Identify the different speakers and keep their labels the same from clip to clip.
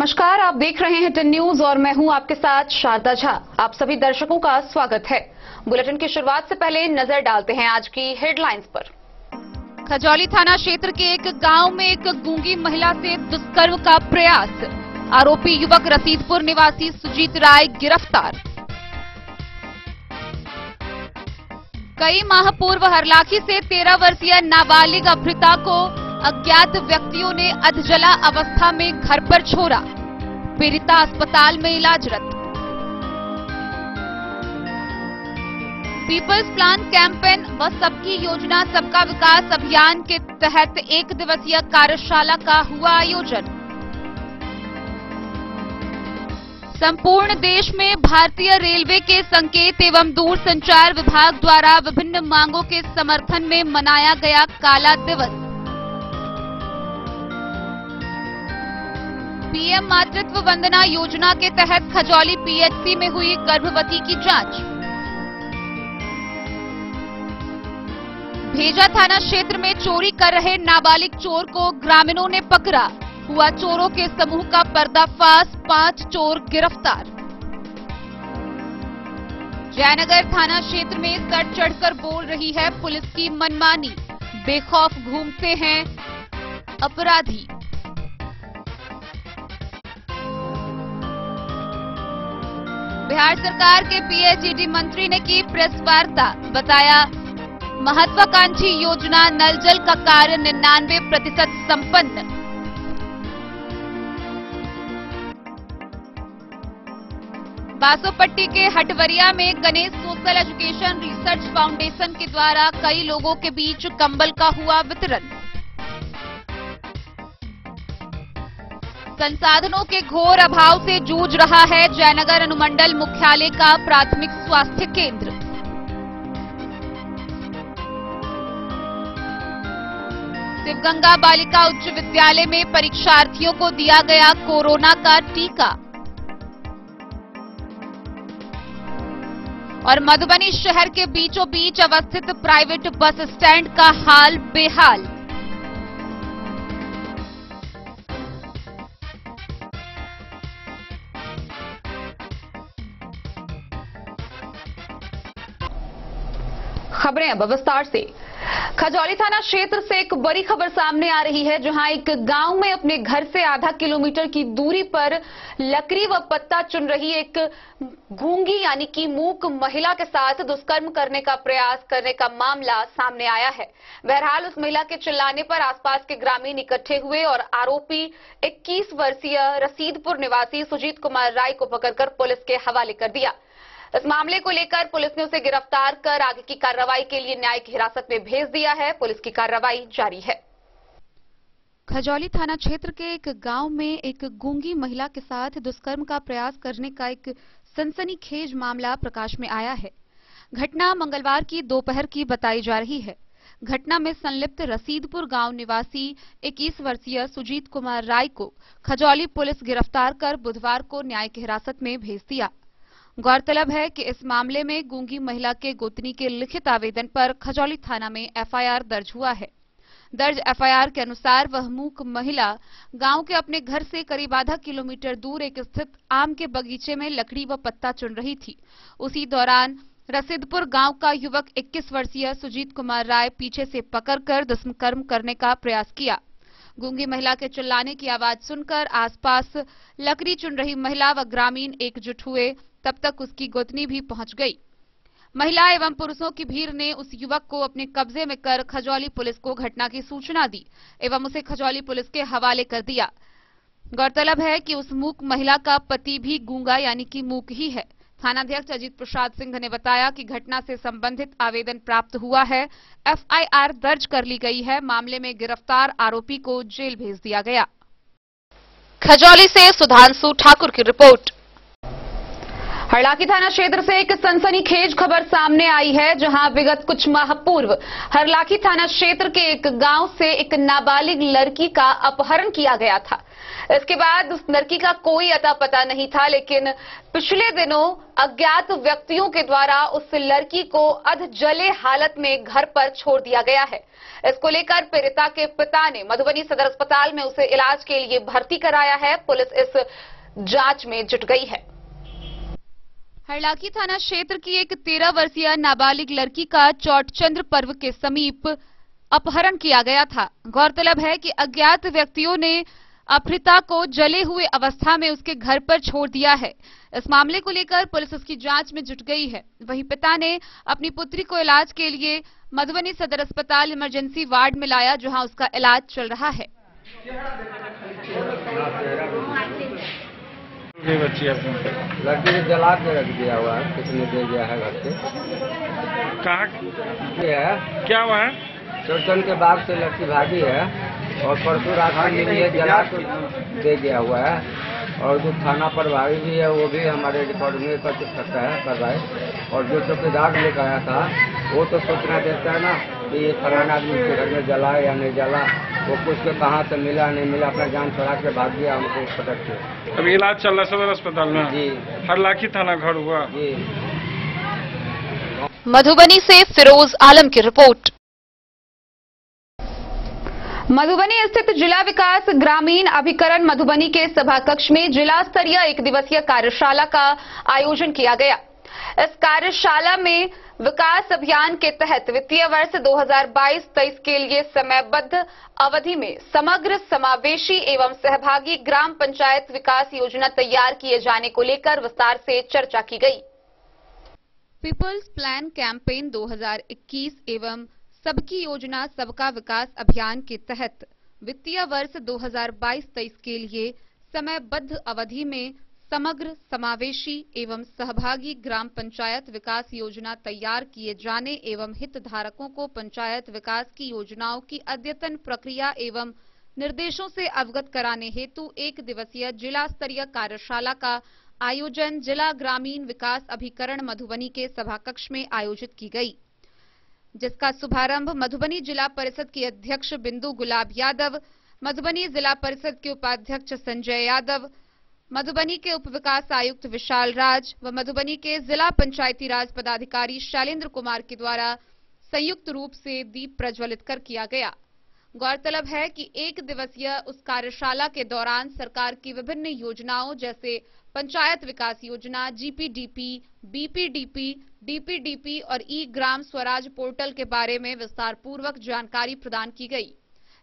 Speaker 1: नमस्कार, आप देख रहे हैं 10 न्यूज और मैं हूं आपके साथ शारदा झा। आप सभी दर्शकों का स्वागत है। बुलेटिन की शुरुआत से पहले नजर डालते हैं आज की हेडलाइंस पर।
Speaker 2: खजौली थाना क्षेत्र के एक गांव में एक गूंगी महिला से दुष्कर्म का प्रयास। आरोपी युवक रसीदपुर निवासी सुजीत राय गिरफ्तार। कई माह पूर्व हरलाखी से 13 वर्षीय नाबालिग अभ्रिता को अज्ञात व्यक्तियों ने अधजला अवस्था में घर पर छोड़ा। पीड़िता अस्पताल में इलाजरत। पीपल्स प्लान कैंपेन व सबकी योजना सबका विकास अभियान के तहत 1 दिवसीय कार्यशाला का हुआ आयोजन। संपूर्ण देश में भारतीय रेलवे के संकेत एवं दूरसंचार विभाग द्वारा विभिन्न मांगों के समर्थन में मनाया गया काला दिवस। पीएम मातृत्व वंदना योजना के तहत खजौली पीएचसी में हुई गर्भवती की जांच। भेजा थाना क्षेत्र में चोरी कर रहे नाबालिग चोर को ग्रामीणों ने पकड़ा। हुआ चोरों के समूह का पर्दाफाश, 5 चोर गिरफ्तार। जयनगर थाना क्षेत्र में सर चढ़कर बोल रही है पुलिस की मनमानी। बेखौफ घूमते हैं अपराधी। बिहार सरकार के पीएचईडी मंत्री ने की प्रेस वार्ता। बताया महत्वाकांक्षी योजना नल जल का कार्य 99% संपन्न। बासोपट्टी के हटवरिया में Ganesh social education research foundation के द्वारा कई लोगों के बीच कंबल का हुआ वितरण। संसाधनों के घोर अभाव से जूझ रहा है जयनगर अनुमंडल मुख्यालय का प्राथमिक स्वास्थ्य केंद्र। शिवगंगा बालिका उच्च विद्यालय में परीक्षार्थियों को दिया गया कोरोना का टीका। और मधुबनी शहर के बीचों बीच अवस्थित प्राइवेट बस स्टैंड का हाल बेहाल।
Speaker 1: खबरें अब विस्तार से। खजौली थाना क्षेत्र से एक बड़ी खबर सामने आ रही है, जहां एक गांव में अपने घर से आधा किलोमीटर की दूरी पर लकड़ी व पत्ता चुन रही एक गूंगी यानी कि मूक महिला के साथ दुष्कर्म करने का प्रयास करने का मामला सामने आया है। बहरहाल उस महिला के चिल्लाने पर आसपास के ग्रामीण इकट्ठे हुए और आरोपी 21 वर्षीय रसीदपुर निवासी सुजीत कुमार राय को पकड़कर पुलिस के हवाले कर दिया। इस मामले को लेकर पुलिस ने उसे गिरफ्तार कर आगे की कार्रवाई के लिए न्यायिक हिरासत में भेज दिया है। पुलिस की कार्रवाई जारी है।
Speaker 2: खजौली थाना क्षेत्र के एक गांव में एक गूंगी महिला के साथ दुष्कर्म का प्रयास करने का एक सनसनीखेज मामला प्रकाश में आया है। घटना मंगलवार की दोपहर की बताई जा रही है। घटना में संलिप्त रसीदपुर गांव निवासी 21 वर्षीय सुजीत कुमार राय को खजौली पुलिस गिरफ्तार कर बुधवार को न्यायिक हिरासत में भेज दिया। गौरतलब है कि इस मामले में गूंगी महिला के गोतनी के लिखित आवेदन पर खजौली थाना में एफआईआर दर्ज हुआ है। दर्ज एफआईआर के अनुसार वह मूक महिला गांव के अपने घर से करीब आधा किलोमीटर दूर एक स्थित आम के बगीचे में लकड़ी व पत्ता चुन रही थी। उसी दौरान रसीदपुर गांव का युवक 21 वर्षीय सुजीत कुमार राय पीछे से पकड़कर दुष्कर्म करने का प्रयास किया। गूंगी महिला के चिल्लाने की आवाज सुनकर आसपास लकड़ी चुन रही महिला व ग्रामीण एकजुट हुए। तब तक उसकी गोतनी भी पहुंच गई। महिला एवं पुरुषों की भीड़ ने उस युवक को अपने कब्जे में कर खजौली पुलिस को घटना की सूचना दी एवं उसे खजौली पुलिस के हवाले कर दिया। गौरतलब है कि उस मूक महिला का पति भी गूंगा यानी कि मूक ही है। थानाध्यक्ष अजीत प्रसाद सिंह ने बताया कि घटना से संबंधित आवेदन प्राप्त हुआ है। एफआईआर दर्ज कर ली गई है। मामले में गिरफ्तार आरोपी को जेल भेज दिया गया।
Speaker 1: खजौली से सुधांशु ठाकुर की रिपोर्ट। हरलाखी थाना क्षेत्र से एक सनसनीखेज खबर सामने आई है, जहां विगत कुछ माह पूर्व हरलाखी थाना क्षेत्र के एक गांव से एक नाबालिग लड़की का अपहरण किया गया था। इसके बाद उस लड़की का कोई अता पता नहीं था, लेकिन पिछले दिनों अज्ञात व्यक्तियों के द्वारा उस लड़की को अध जले हालत में घर पर छोड़ दिया गया है। इसको लेकर पीड़िता के पिता ने मधुबनी सदर अस्पताल में उसे इलाज के लिए भर्ती कराया है। पुलिस इस जांच में जुट गई है।
Speaker 2: हरलाखी थाना क्षेत्र की एक 13 वर्षीय नाबालिग लड़की का चौठचंद्र पर्व के समीप अपहरण किया गया था। गौरतलब है कि अज्ञात व्यक्तियों ने अपहृता को जले हुए अवस्था में उसके घर पर छोड़ दिया है। इस मामले को लेकर पुलिस उसकी जांच में जुट गई है। वहीं पिता ने अपनी पुत्री को इलाज के लिए मधुबनी सदर अस्पताल इमरजेंसी वार्ड में लाया, जहां उसका इलाज चल रहा है।
Speaker 3: लड़की ने जला के रख दिया हुआ है, किसी ने दे दिया है घर से।
Speaker 4: कहाँ
Speaker 3: है
Speaker 4: क्या हुआ है?
Speaker 3: चौड़चन के बाद से लड़की भागी है और परसों रात में लिए जला के दे दिया हुआ है। और जो थाना प्रभारी भी है वो भी हमारे रिकॉर्ड में कर सकता है कार्रवाई। और जो चौकीदार लेकर आया था वो तो सूचना देता है ना कि ये फलाना आदमी के घर में जला या नहीं जला, वो कुछ के कहाँ से मिला नहीं मिला, अपना जान छोड़ा के भाग गया, हमको पटक के।
Speaker 4: अभी इलाज चल रहा है सदर अस्पताल में
Speaker 3: जी।
Speaker 4: हरलाखी थाना घर हुआ
Speaker 3: जी।
Speaker 2: मधुबनी से फिरोज आलम की रिपोर्ट।
Speaker 1: मधुबनी स्थित जिला विकास ग्रामीण अभिकरण मधुबनी के सभा कक्ष में जिला स्तरीय एक दिवसीय कार्यशाला का आयोजन किया गया। इस कार्यशाला में विकास अभियान के तहत वित्तीय वर्ष 2022-23 के लिए समयबद्ध अवधि में समग्र समावेशी एवं सहभागी ग्राम पंचायत विकास योजना तैयार किए जाने को लेकर विस्तार से चर्चा की गई।
Speaker 2: पीपल्स प्लान कैंपेन 2021 एवं सबकी योजना सबका विकास अभियान के तहत वित्तीय वर्ष 2022-23 के लिए समयबद्ध अवधि में समग्र समावेशी एवं सहभागी ग्राम पंचायत विकास योजना तैयार किए जाने एवं हितधारकों को पंचायत विकास की योजनाओं की अद्यतन प्रक्रिया एवं निर्देशों से अवगत कराने हेतु एक दिवसीय जिला स्तरीय कार्यशाला का आयोजन जिला ग्रामीण विकास अभिकरण मधुबनी के सभाकक्ष में आयोजित की गई, जिसका शुभारंभ मधुबनी जिला परिषद की अध्यक्ष बिंदु गुलाब यादव, मधुबनी जिला परिषद के उपाध्यक्ष संजय यादव, मधुबनी के उप विकास आयुक्त विशाल राज व मधुबनी के जिला पंचायती राज पदाधिकारी शैलेंद्र कुमार के द्वारा संयुक्त रूप से दीप प्रज्वलित कर किया गया। गौरतलब है कि एक दिवसीय उस कार्यशाला के दौरान सरकार की विभिन्न योजनाओं जैसे पंचायत विकास योजना, जीपीडीपी, बीपीडीपी, डीपीडीपी और ई ग्राम स्वराज पोर्टल के बारे में विस्तार पूर्वक जानकारी प्रदान की गई।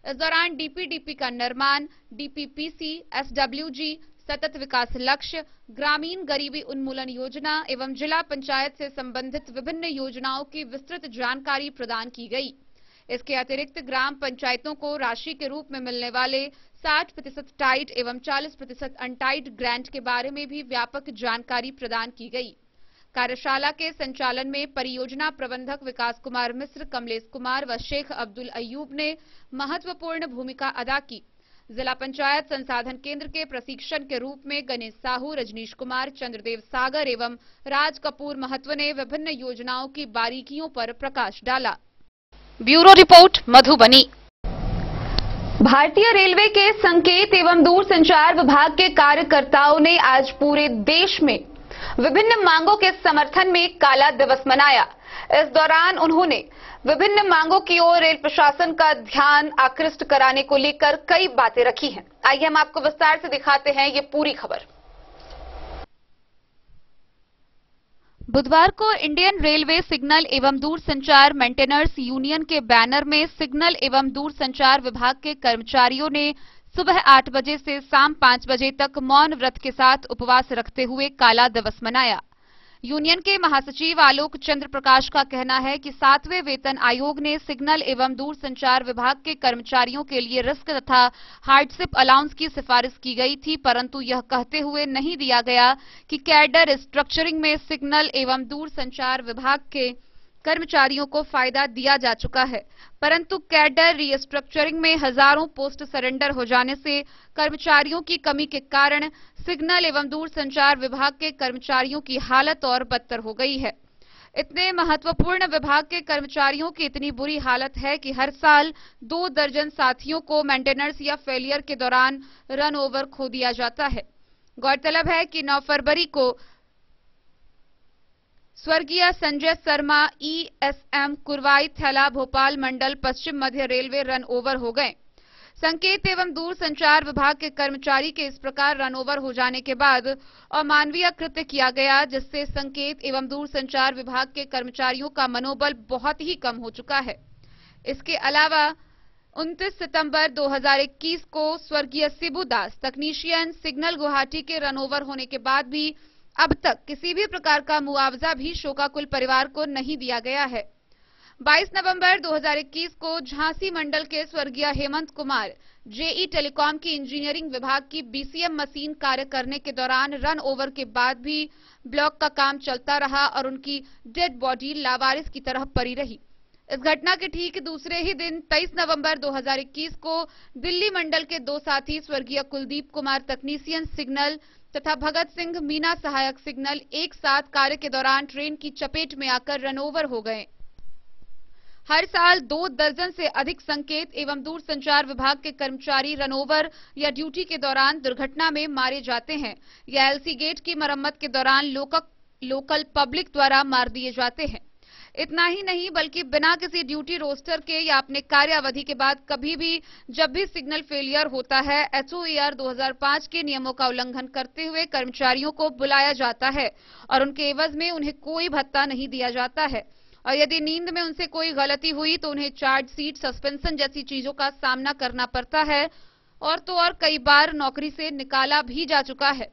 Speaker 2: इस दौरान डीपीडीपी का निर्माण, डीपीपीसी, एसडब्ल्यूजी, सतत विकास लक्ष्य, ग्रामीण गरीबी उन्मूलन योजना एवं जिला पंचायत से संबंधित विभिन्न योजनाओं की विस्तृत जानकारी प्रदान की गई। इसके अतिरिक्त ग्राम पंचायतों को राशि के रूप में मिलने वाले 60% टाइट एवं 40% अनटाइट ग्रांट के बारे में भी व्यापक जानकारी प्रदान की गई। कार्यशाला के संचालन में परियोजना प्रबंधक विकास कुमार मिश्र, कमलेश कुमार व शेख अब्दुल अयूब ने महत्वपूर्ण भूमिका अदा की। जिला पंचायत संसाधन केंद्र के प्रशिक्षण के रूप में गणेश साहू, रजनीश कुमार, चंद्रदेव सागर एवं राज कपूर महत्व ने विभिन्न योजनाओं की बारीकियों पर प्रकाश डाला।
Speaker 1: Bureau report, Madhubani. भारतीय रेलवे के संकेत एवं दूरसंचार विभाग के कार्यकर्ताओं ने आज पूरे देश में विभिन्न मांगों के समर्थन में काला दिवस मनाया। इस दौरान उन्होंने विभिन्न मांगों की ओर रेल प्रशासन का ध्यान आकृष्ट कराने को लेकर कई बातें रखी हैं। आइए हम आपको विस्तार से दिखाते हैं ये पूरी खबर।
Speaker 2: बुधवार को इंडियन रेलवे सिग्नल एवं दूरसंचार मेंटेनर्स यूनियन के बैनर में सिग्नल एवं दूरसंचार विभाग के कर्मचारियों ने सुबह 8 बजे से शाम 5 बजे तक मौन व्रत के साथ उपवास रखते हुए काला दिवस मनाया। यूनियन के महासचिव आलोक चंद्र प्रकाश का कहना है कि 7वें वेतन आयोग ने सिग्नल एवं दूरसंचार विभाग के कर्मचारियों के लिए रिस्क तथा हार्डशिप अलाउंस की सिफारिश की गई थी, परंतु यह कहते हुए नहीं दिया गया कि कैडर स्ट्रक्चरिंग में सिग्नल एवं दूरसंचार विभाग के कर्मचारियों को फायदा दिया जा चुका है, परंतु कैडर रीस्ट्रक्चरिंग में हजारों पोस्ट सरेंडर हो जाने से कर्मचारियों की कमी के कारण सिग्नल एवं दूरसंचार विभाग के कर्मचारियों की हालत और बदतर हो गई है। इतने महत्वपूर्ण विभाग के कर्मचारियों की इतनी बुरी हालत है कि हर साल 2 दर्जन साथियों को मेंटेनेंस या फेलियर के दौरान रन ओवर खो दिया जाता है। गौरतलब है कि 9 फरवरी को स्वर्गीय संजय शर्मा ESM कुरवाई थैला भोपाल मंडल पश्चिम मध्य रेलवे रन ओवर हो गए। संकेत एवं दूरसंचार विभाग के कर्मचारी के इस प्रकार रन ओवर हो जाने के बाद अमानवीय कृत्य किया गया, जिससे संकेत एवं दूरसंचार विभाग के कर्मचारियों का मनोबल बहुत ही कम हो चुका है। इसके अलावा 29 सितंबर 2021 को स्वर्गीय शिबू दास तकनीशियन सिग्नल गुवाहाटी के रन ओवर होने के बाद भी अब तक किसी भी प्रकार का मुआवजा भी शोकाकुल परिवार को नहीं दिया गया है। 22 नवंबर 2021 को झांसी मंडल के स्वर्गीय हेमंत कुमार JE टेलीकॉम की इंजीनियरिंग विभाग की BCM मशीन कार्य करने के दौरान रन ओवर के बाद भी ब्लॉक का काम चलता रहा और उनकी डेड बॉडी लावारिस की तरह पड़ी रही। इस घटना के ठीक दूसरे ही दिन 23 नवंबर 2021 को दिल्ली मंडल के 2 साथी स्वर्गीय कुलदीप कुमार तकनीशियन सिग्नल तथा भगत सिंह मीना सहायक सिग्नल एक साथ कार्य के दौरान ट्रेन की चपेट में आकर रन ओवर हो गए। हर साल 2 दर्जन से अधिक संकेत एवं दूरसंचार विभाग के कर्मचारी रन ओवर या ड्यूटी के दौरान दुर्घटना में मारे जाते हैं या LC गेट की मरम्मत के दौरान लोकल पब्लिक द्वारा मार दिए जाते हैं। इतना ही नहीं बल्कि बिना किसी ड्यूटी रोस्टर के या अपने कार्यावधि के बाद कभी भी जब भी सिग्नल फेलियर होता है HOAR 2005 के नियमों का उल्लंघन करते हुए कर्मचारियों को बुलाया जाता है और उनके एवज में उन्हें कोई भत्ता नहीं दिया जाता है और यदि नींद में उनसे कोई गलती हुई तो उन्हें चार्ज सीट, सस्पेंशन जैसी चीजों का सामना करना पड़ता है और तो और कई बार नौकरी से निकाला भी जा चुका है।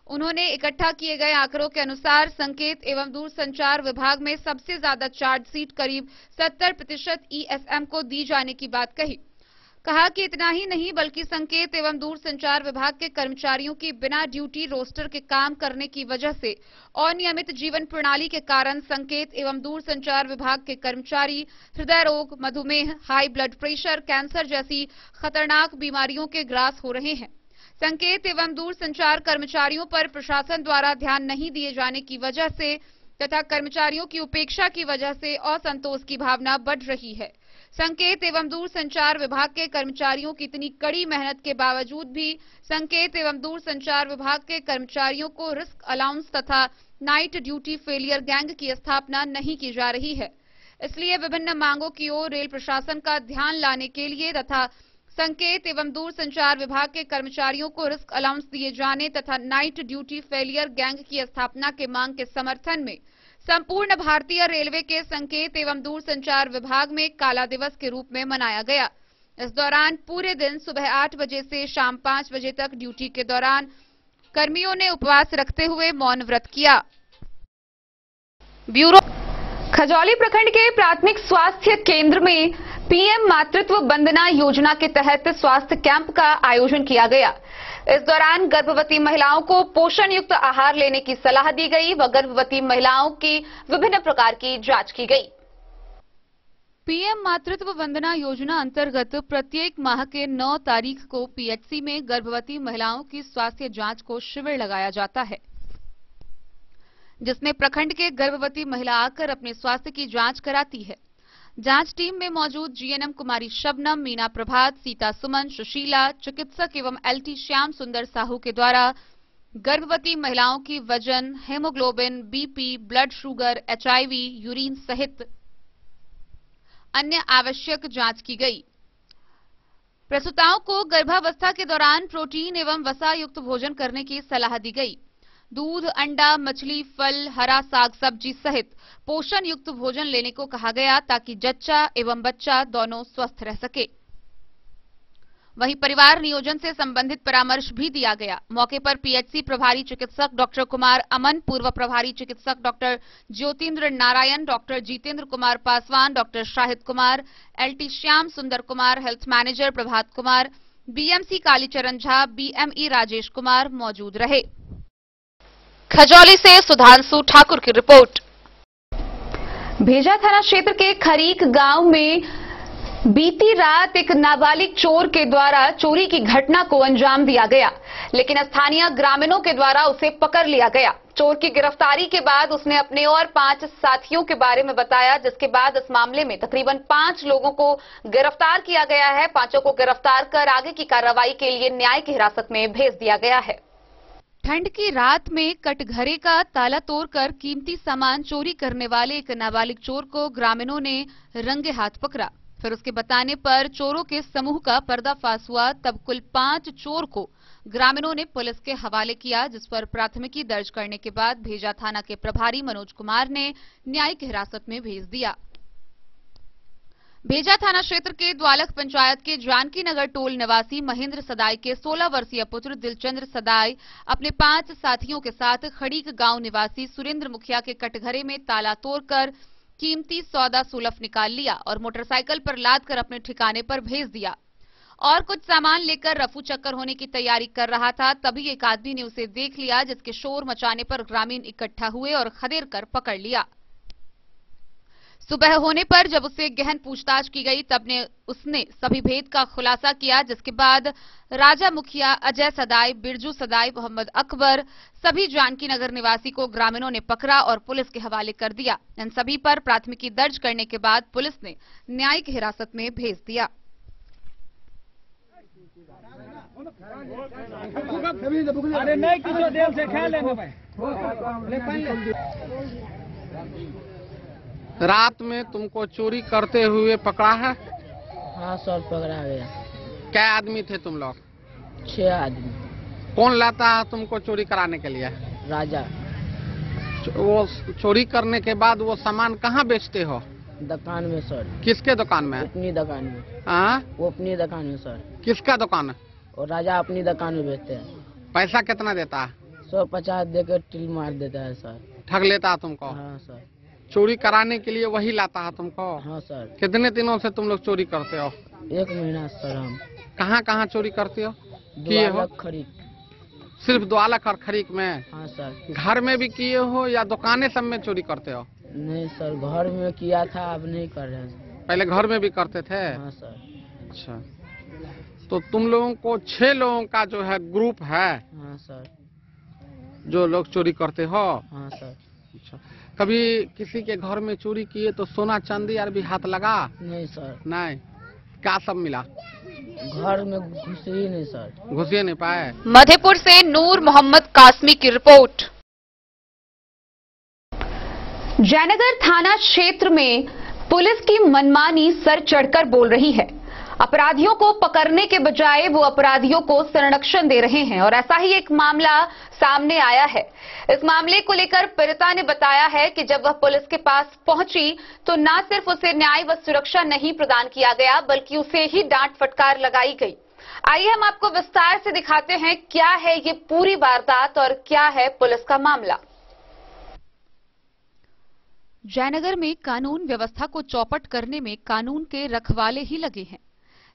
Speaker 2: उन्होंने इकट्ठा किए गए आंकड़ों के अनुसार संकेत एवं दूरसंचार विभाग में सबसे ज्यादा चार्ज सीट करीब 70% ESM को दी जाने की बात कही। कहा कि इतना ही नहीं बल्कि संकेत एवं दूरसंचार विभाग के कर्मचारियों की बिना ड्यूटी रोस्टर के काम करने की वजह से अनियमित जीवन प्रणाली के कारण संकेत एवं दूरसंचार विभाग के कर्मचारी हृदय रोग, मधुमेह, हाई ब्लड प्रेशर, कैंसर जैसी खतरनाक बीमारियों के ग्रास हो रहे हैं। संकेत एवं दूरसंचार कर्मचारियों पर प्रशासन द्वारा ध्यान नहीं दिए जाने की वजह से तथा कर्मचारियों की उपेक्षा की वजह से असंतोष की भावना बढ़ रही है। संकेत एवं दूरसंचार विभाग के कर्मचारियों की इतनी कड़ी मेहनत के बावजूद भी संकेत एवं दूरसंचार विभाग के कर्मचारियों को रिस्क अलाउंस तथा नाइट ड्यूटी फेलियर गैंग की स्थापना नहीं की जा रही है। इसलिए विभिन्न मांगों की ओर रेल प्रशासन का ध्यान लाने के लिए तथा संकेत एवं दूरसंचार विभाग के कर्मचारियों को रिस्क अलाउंस दिए जाने तथा नाइट ड्यूटी फेलियर गैंग की स्थापना के मांग के समर्थन में संपूर्ण भारतीय रेलवे के संकेत एवं दूरसंचार विभाग में काला दिवस के रूप में मनाया गया। इस दौरान पूरे दिन सुबह 8 बजे से शाम 5 बजे तक ड्यूटी के दौरान कर्मियों ने उपवास रखते हुए मौन व्रत किया।
Speaker 1: ब्यूरो खजौली प्रखंड के प्राथमिक स्वास्थ्य केंद्र में PM मातृत्व वंदना योजना के तहत स्वास्थ्य कैंप का आयोजन किया गया। इस दौरान गर्भवती महिलाओं को पोषण युक्त आहार लेने की सलाह दी गई व गर्भवती महिलाओं की विभिन्न प्रकार की जांच की गई।
Speaker 2: PM मातृत्व वंदना योजना अंतर्गत प्रत्येक माह के 9 तारीख को PHC में गर्भवती महिलाओं की स्वास्थ्य जांच को शिविर लगाया जाता है, जिसमें प्रखंड के गर्भवती महिला आकर अपने स्वास्थ्य की जांच कराती है। जांच टीम में मौजूद GNM कुमारी शबनम, मीना प्रभात, सीता सुमन, सुशीला, चिकित्सक एवं LT श्याम सुंदर साहू के द्वारा गर्भवती महिलाओं की वजन, haemoglobin, BP, blood sugar, HIV, urine सहित अन्य आवश्यक जांच की गई। प्रसूताओं को गर्भावस्था के दौरान प्रोटीन एवं वसा युक्त भोजन करने की सलाह दी गई। दूध, अंडा, मछली, फल, हरा साग सब्जी सहित पोषण युक्त भोजन लेने को कहा गया ताकि जच्चा एवं बच्चा दोनों स्वस्थ रह सके। वहीं परिवार नियोजन से संबंधित परामर्श भी दिया गया। मौके पर PHC प्रभारी चिकित्सक डॉक्टर कुमार अमन, पूर्व प्रभारी चिकित्सक doctor Jyotindra Narayan, doctor Jitendra Kumar Paswan, doctor Shahid Kumar, LT Shyam Sundar Kumar, health manager Prabhat Kumar, BMC Kalicharan Jha, BME Rajesh Kumar मौजूद रहे।
Speaker 1: खजौली से सुधांशु ठाकुर की रिपोर्ट। भेजा थाना क्षेत्र के खरीक गांव में बीती रात एक नाबालिग चोर के द्वारा चोरी की घटना को अंजाम दिया गया, लेकिन स्थानीय ग्रामीणों के द्वारा उसे पकड़ लिया गया। चोर की गिरफ्तारी के बाद उसने अपने और 5 साथियों के बारे में बताया, जिसके बाद इस मामले में तकरीबन 5 लोगों को गिरफ्तार किया गया है। 5 को गिरफ्तार कर आगे की कार्रवाई के लिए न्यायिक हिरासत में भेज दिया गया है।
Speaker 2: ठंड की रात में कटघरे का ताला तोड़कर कीमती सामान चोरी करने वाले एक नाबालिग चोर को ग्रामीणों ने रंगे हाथ पकड़ा। फिर उसके बताने पर चोरों के समूह का पर्दाफाश हुआ। तब कुल 5 चोर को ग्रामीणों ने पुलिस के हवाले किया, जिस पर प्राथमिकी दर्ज करने के बाद भेजा थाना के प्रभारी मनोज कुमार ने न्यायिक हिरासत में भेज दिया। भेजा थाना क्षेत्र के द्वालक पंचायत के जानकी नगर टोल निवासी महेंद्र सदाई के 16 वर्षीय पुत्र दिलचंद्र सदाई अपने 5 साथियों के साथ खड़ीक गांव निवासी सुरेंद्र मुखिया के कटघरे में ताला तोड़कर कीमती सौदा सुलफ निकाल लिया और मोटरसाइकिल पर लादकर अपने ठिकाने पर भेज दिया और कुछ सामान लेकर रफू चक्कर होने की तैयारी कर रहा था। तभी एक आदमी ने उसे देख लिया, जिसके शोर मचाने पर ग्रामीण इकट्ठा हुए और खदेड़ कर पकड़ लिया। सुबह होने पर जब उससे गहन पूछताछ की गई, तब उसने सभी भेद का खुलासा किया, जिसके बाद राजा मुखिया, अजय सदाई, बिरजू सदाई, मोहम्मद अकबर सभी जानकी नगर निवासी को ग्रामीणों ने पकड़ा और पुलिस के हवाले कर दिया। इन सभी पर प्राथमिकी दर्ज करने के बाद पुलिस ने न्यायिक हिरासत में भेज दिया।
Speaker 5: रात में तुमको चोरी करते हुए पकड़ा है?
Speaker 6: हाँ सर, पकड़ा गया।
Speaker 5: क्या आदमी थे तुम लोग?
Speaker 6: 6 आदमी।
Speaker 5: कौन लाता है तुमको चोरी कराने के लिए?
Speaker 6: राजा।
Speaker 5: वो चोरी करने के बाद वो सामान कहाँ बेचते हो?
Speaker 6: दुकान में सर।
Speaker 5: किसके दुकान में?
Speaker 6: अपनी दुकान में।
Speaker 5: हाँ,
Speaker 6: वो अपनी दुकान में सर।
Speaker 5: किसका दुकान है?
Speaker 6: और राजा अपनी दुकान में बेचते हैं।
Speaker 5: पैसा कितना देता है?
Speaker 6: 150 देकर टिल मार देता है सर।
Speaker 5: ठग लेता है तुमको?
Speaker 6: हाँ सर।
Speaker 5: चोरी कराने के लिए वही लाता है तुमको?
Speaker 6: हाँ सर।
Speaker 5: कितने दिनों से तुम लोग चोरी करते हो?
Speaker 6: 1 महीना सर। हम
Speaker 5: कहाँ कहाँ चोरी करते हो?
Speaker 6: किए हो? खरीक।
Speaker 5: सिर्फ द्वालक और खरीक में?
Speaker 6: हाँ सर।
Speaker 5: घर में भी किए हो या दुकानें सब में चोरी करते हो?
Speaker 6: नहीं सर, घर में किया था, अब नहीं कर रहे हैं।
Speaker 5: पहले घर में भी करते थे?
Speaker 6: हाँ सर।
Speaker 5: अच्छा, तो तुम लोगों को 6 लोगों का जो है ग्रुप है?
Speaker 6: हाँ सर। जो
Speaker 5: लोग चोरी करते हो?
Speaker 6: हाँ सर।
Speaker 5: अच्छा, कभी किसी के घर में चोरी किए तो सोना चांदी यार भी हाथ लगा?
Speaker 6: नहीं सर।
Speaker 5: नहीं। क्या सब मिला?
Speaker 6: घर में घुस ही नहीं सर।
Speaker 5: घुस ही नहीं पाए।
Speaker 1: मधेपुर से नूर मोहम्मद कासमी की रिपोर्ट। जयनगर थाना क्षेत्र में पुलिस की मनमानी सर चढ़कर बोल रही है। अपराधियों को पकड़ने के बजाय वो अपराधियों को संरक्षण दे रहे हैं और ऐसा ही एक मामला सामने आया है। इस मामले को लेकर पीड़िता ने बताया है कि जब वह पुलिस के पास पहुंची तो न सिर्फ उसे न्याय व सुरक्षा नहीं प्रदान किया गया, बल्कि उसे ही डांट फटकार लगाई गई। आइए हम आपको विस्तार से दिखाते हैं क्या है ये पूरी वारदात और क्या है पुलिस का मामला।
Speaker 2: जयनगर में कानून व्यवस्था को चौपट करने में कानून के रखवाले ही लगे हैं।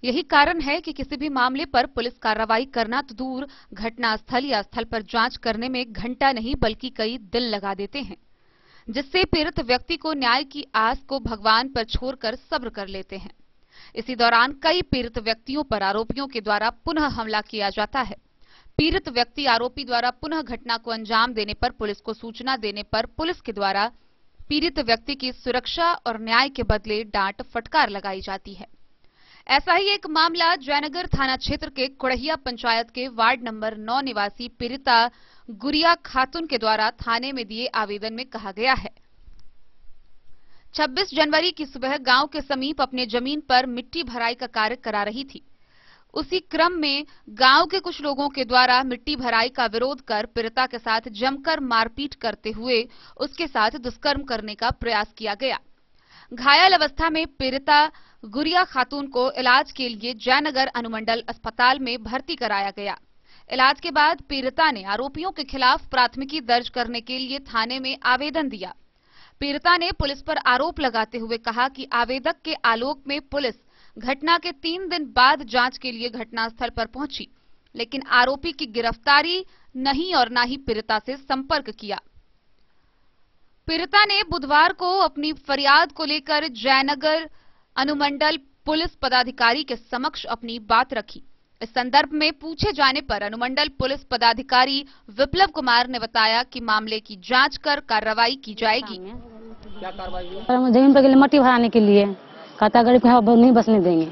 Speaker 2: यही कारण है कि किसी भी मामले पर पुलिस कार्रवाई करना तो दूर, घटना स्थल या स्थल पर जांच करने में घंटा नहीं बल्कि कई दिन लगा देते हैं, जिससे पीड़ित व्यक्ति को न्याय की आस को भगवान पर छोड़कर सब्र कर लेते हैं। इसी दौरान कई पीड़ित व्यक्तियों पर आरोपियों के द्वारा पुनः हमला किया जाता है। पीड़ित व्यक्ति आरोपी द्वारा पुनः घटना को अंजाम देने पर पुलिस को सूचना देने पर पुलिस के द्वारा पीड़ित व्यक्ति की सुरक्षा और न्याय के बदले डांट फटकार लगाई जाती है। ऐसा ही एक मामला जयनगर थाना क्षेत्र के कुड़हिया पंचायत के वार्ड नंबर 9 निवासी पीड़िता गुड़िया खातून के द्वारा थाने में दिए आवेदन में कहा गया है। 26 जनवरी की सुबह गांव के समीप अपने जमीन पर मिट्टी भराई का कार्य करा रही थी। उसी क्रम में गांव के कुछ लोगों के द्वारा मिट्टी भराई का विरोध कर पीड़िता के साथ जमकर मारपीट करते हुए उसके साथ दुष्कर्म करने का प्रयास किया गया। घायल अवस्था में पीड़िता गुड़िया खातून को इलाज के लिए जयनगर अनुमंडल अस्पताल में भर्ती कराया गया। इलाज के बाद पीड़िता ने आरोपियों के खिलाफ प्राथमिकी दर्ज करने के लिए थाने में आवेदन दिया। पीड़िता ने पुलिस पर आरोप लगाते हुए कहा कि आवेदक के आलोक में पुलिस घटना के 3 दिन बाद जांच के लिए घटनास्थल पर पहुंची, लेकिन आरोपी की गिरफ्तारी नहीं और न ही पीड़िता से संपर्क किया। पीड़िता ने बुधवार को अपनी फरियाद को लेकर जयनगर अनुमंडल पुलिस पदाधिकारी के समक्ष अपनी बात रखी। इस संदर्भ में पूछे जाने पर अनुमंडल पुलिस पदाधिकारी विप्लव कुमार ने बताया कि मामले की जांच कर कार्रवाई की जाएगी।
Speaker 5: क्या कार्रवाई हुई?
Speaker 7: जमीन पर मट्टी भराने के लिए कहता गरीब यहाँ नहीं बसने देंगे,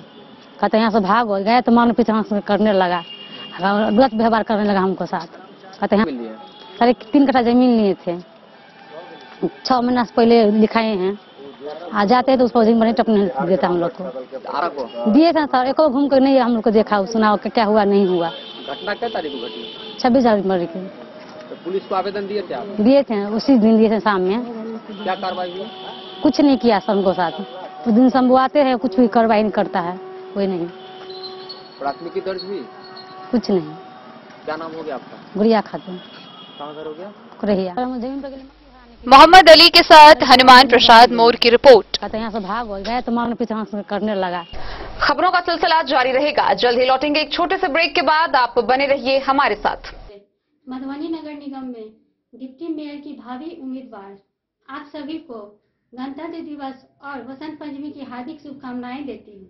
Speaker 7: कहता यहाँ से भाग गए तो मारने पीछे करने लगा, गलत व्यवहार करने लगा हमको साथ। कहते हैं 3 कट्ठा जमीन लिए थे, 6 महीना से पहले लिखाए हैं, आ जाते हैं तो उस पर जमीन टपने देता हम लोग को। दिए थे सर, एको घूम कर नहीं हम लोग को देखा सुना क्या हुआ नहीं हुआ।
Speaker 5: घटना क्या तारीख को घटी?
Speaker 7: 26 जनवरी के।
Speaker 5: तो पुलिस को आवेदन दिए थे आप?
Speaker 7: दिए थे, उसी दिन दिए थे शाम में।
Speaker 5: क्या कार्रवाई हुई?
Speaker 7: कुछ नहीं किया सर उनको साथ, उस दिन संभवाते हैं, कुछ भी कार्रवाई नहीं करता है कोई नहीं।
Speaker 5: प्राथमिकी दर्ज हुई?
Speaker 7: कुछ नहीं।
Speaker 5: क्या नाम हो गया आपका?
Speaker 7: गुड़िया खातून।
Speaker 5: कहाँ घर हो गया?
Speaker 7: कुरहिया। जमीन पर
Speaker 2: मोहम्मद अली के साथ हनुमान प्रसाद मोर की रिपोर्ट।
Speaker 7: कहते यहाँ से भाग गए तो मारने पीछे करने लगा।
Speaker 1: खबरों का सिलसिला जारी रहेगा। जल्द ही लौटेंगे एक छोटे से ब्रेक के बाद, आप बने रहिए हमारे साथ।
Speaker 8: मधुबनी नगर निगम में डिप्टी मेयर की भावी उम्मीदवार आप सभी को गणतंत्र दिवस और वसंत पंचमी की हार्दिक शुभकामनाएं देती हूँ।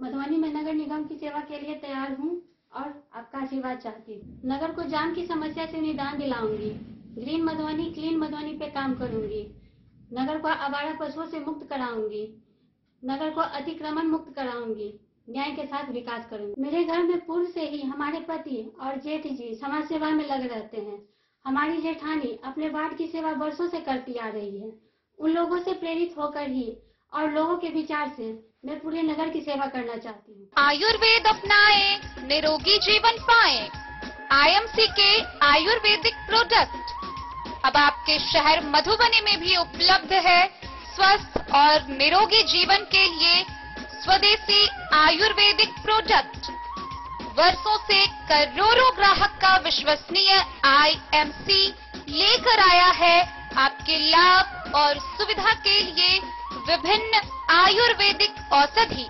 Speaker 8: मधुबनी में नगर निगम की सेवा के लिए तैयार हूँ और आपका आशीर्वाद चाहती हूँ। नगर को जाम की समस्या से निदान दिलाऊंगी, ग्रीन मधुबनी क्लीन मधुबनी पे काम करूंगी, नगर को आवारा पशुओं से मुक्त कराऊंगी, नगर को अतिक्रमण मुक्त कराऊंगी, न्याय के साथ विकास करूंगी। मेरे घर में पूर्व से ही हमारे पति और जेठ जी समाज सेवा में लगे रहते हैं। हमारी जेठानी अपने वार्ड की सेवा वर्षों से करती आ रही है। उन लोगों से प्रेरित होकर ही और लोगों के विचार से मैं पूरे नगर की सेवा करना चाहती हूँ।
Speaker 2: आयुर्वेद अपनाएं, निरोगी जीवन पाएं। IMC के आयुर्वेदिक प्रोडक्ट अब आपके शहर मधुबनी में भी उपलब्ध है। स्वस्थ और निरोगी जीवन के लिए स्वदेशी आयुर्वेदिक प्रोडक्ट वर्षों से करोड़ों ग्राहक का विश्वसनीय IMC लेकर आया है आपके लाभ और सुविधा के लिए विभिन्न आयुर्वेदिक औषधि।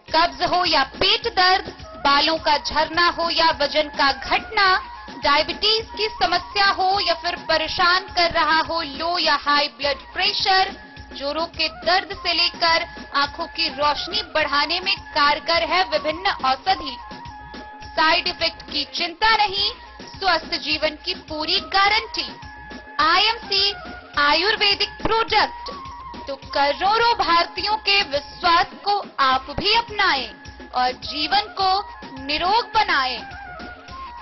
Speaker 2: कब्ज हो या पेट दर्द, बालों का झरना हो या वजन का घटना, डायबिटीज की समस्या हो या फिर परेशान कर रहा हो लो या हाई ब्लड प्रेशर, जोड़ों के दर्द से लेकर आंखों की रोशनी बढ़ाने में कारगर है विभिन्न औषधि। साइड इफेक्ट की चिंता नहीं, स्वस्थ जीवन की पूरी गारंटी। IMC आयुर्वेदिक प्रोडक्ट तो करोड़ों भारतीयों के विश्वास को आप भी अपनाएं और जीवन को निरोग बनाएं।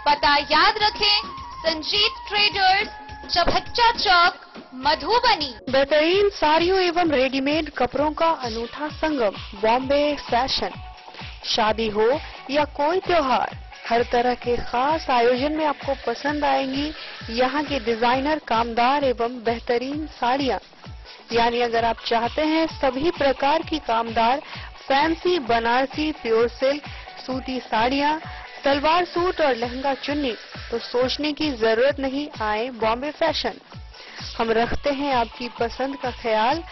Speaker 2: पता याद रखें, संजीत ट्रेडर्स, चभच्चा चौक, मधुबनी।
Speaker 9: बेहतरीन साड़ियों एवं रेडीमेड कपड़ों का अनूठा संगम, बॉम्बे फैशन। शादी हो या कोई त्योहार, हर तरह के खास आयोजन में आपको पसंद आएंगी यहाँ की डिजाइनर, कामदार एवं बेहतरीन साड़ियाँ। यानी अगर आप चाहते हैं सभी प्रकार की कामदार, फैंसी, बनारसी, प्योर सिल्क, सूती साड़ियाँ, सलवार सूट और लहंगा चुन्नी, तो सोचने की जरूरत नहीं, आए बॉम्बे फैशन। हम रखते हैं आपकी पसंद का ख्याल।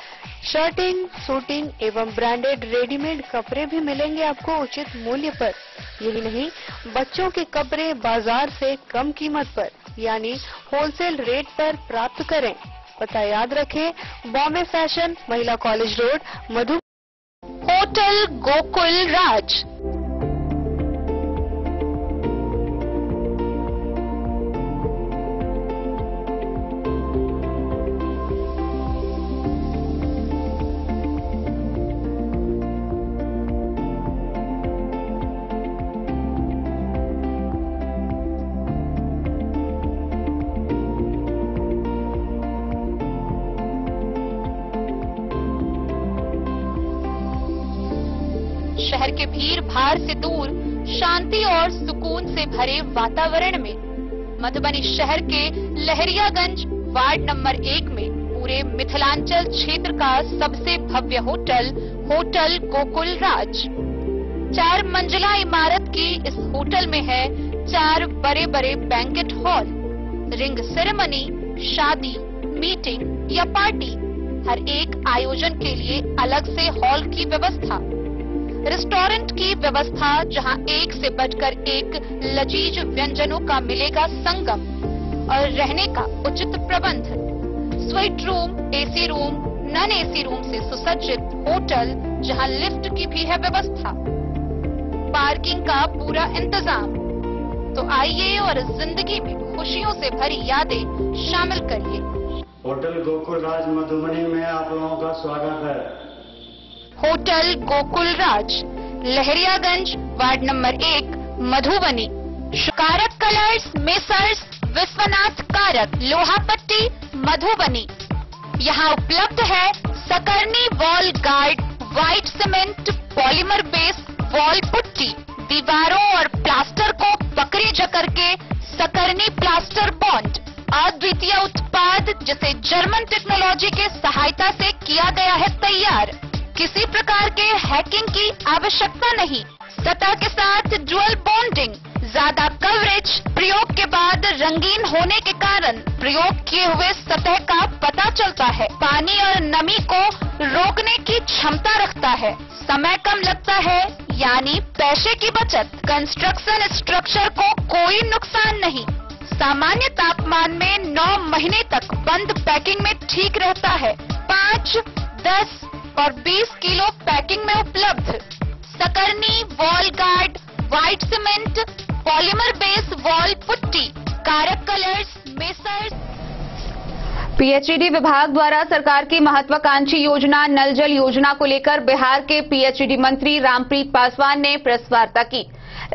Speaker 9: शर्टिंग, सूटिंग एवं ब्रांडेड रेडीमेड कपड़े भी मिलेंगे आपको उचित मूल्य पर। यही नहीं, बच्चों के कपड़े बाजार से कम कीमत पर यानी होलसेल रेट पर प्राप्त करें। पता याद रखें, बॉम्बे फैशन, महिला कॉलेज रोड, मधु।
Speaker 2: होटल गोकुल राज। शहर के भीड़ भाड़ से दूर, शांति और सुकून से भरे वातावरण में मधुबनी शहर के लहरियागंज वार्ड नंबर 1 में पूरे मिथिलांचल क्षेत्र का सबसे भव्य होटल, होटल गोकुल राज। 4 मंजिला इमारत की इस होटल में है 4 बड़े बड़े बैंकेट हॉल, रिंग सेरेमनी, शादी, मीटिंग या पार्टी, हर एक आयोजन के लिए अलग से हॉल की व्यवस्था, रेस्टोरेंट की व्यवस्था जहां एक से बढ़कर एक लजीज व्यंजनों का मिलेगा संगम और रहने का उचित प्रबंध। Suite room, AC room, non AC room से सुसज्जित होटल जहां लिफ्ट की भी है व्यवस्था, पार्किंग का पूरा इंतजाम। तो आइए और जिंदगी में खुशियों से भरी यादें शामिल करिए।
Speaker 10: होटल गोकुल राज मधुबनी में आप लोगों का स्वागत है।
Speaker 2: होटल गोकुल राज, लहरियागंज, वार्ड नंबर 1, मधुबनी। कारक कलर्स, मेसर्स विश्वनाथ कारक, लोहापट्टी, मधुबनी। यहाँ उपलब्ध है सकरनी wall guard, white cement, polymer base wall putty, दीवारों और प्लास्टर को पकड़ी जकड़ के सकरनी प्लास्टर बॉन्ड, अद्वितीय उत्पाद जिसे जर्मन टेक्नोलॉजी के सहायता से किया गया है तैयार। किसी प्रकार के हैकिंग की आवश्यकता नहीं। सतह के साथ डुअल बॉन्डिंग, ज्यादा कवरेज, प्रयोग के बाद रंगीन होने के कारण प्रयोग किए हुए सतह का पता चलता है। पानी और नमी को रोकने की क्षमता रखता है। समय कम लगता है, यानी पैसे की बचत। कंस्ट्रक्शन स्ट्रक्चर को कोई नुकसान नहीं। सामान्य तापमान में 9 महीने तक बंद पैकिंग में ठीक रहता है। 5, 10 और 20 किलो पैकिंग में उपलब्ध। सकरनी wall guard, white cement, polymer base wall putty, कारक कलर्स, मेसर्स।
Speaker 1: पीएचईडी विभाग द्वारा सरकार की महत्वाकांक्षी योजना नल जल योजना को लेकर बिहार के पीएचईडी मंत्री रामप्रीत पासवान ने प्रेस वार्ता की।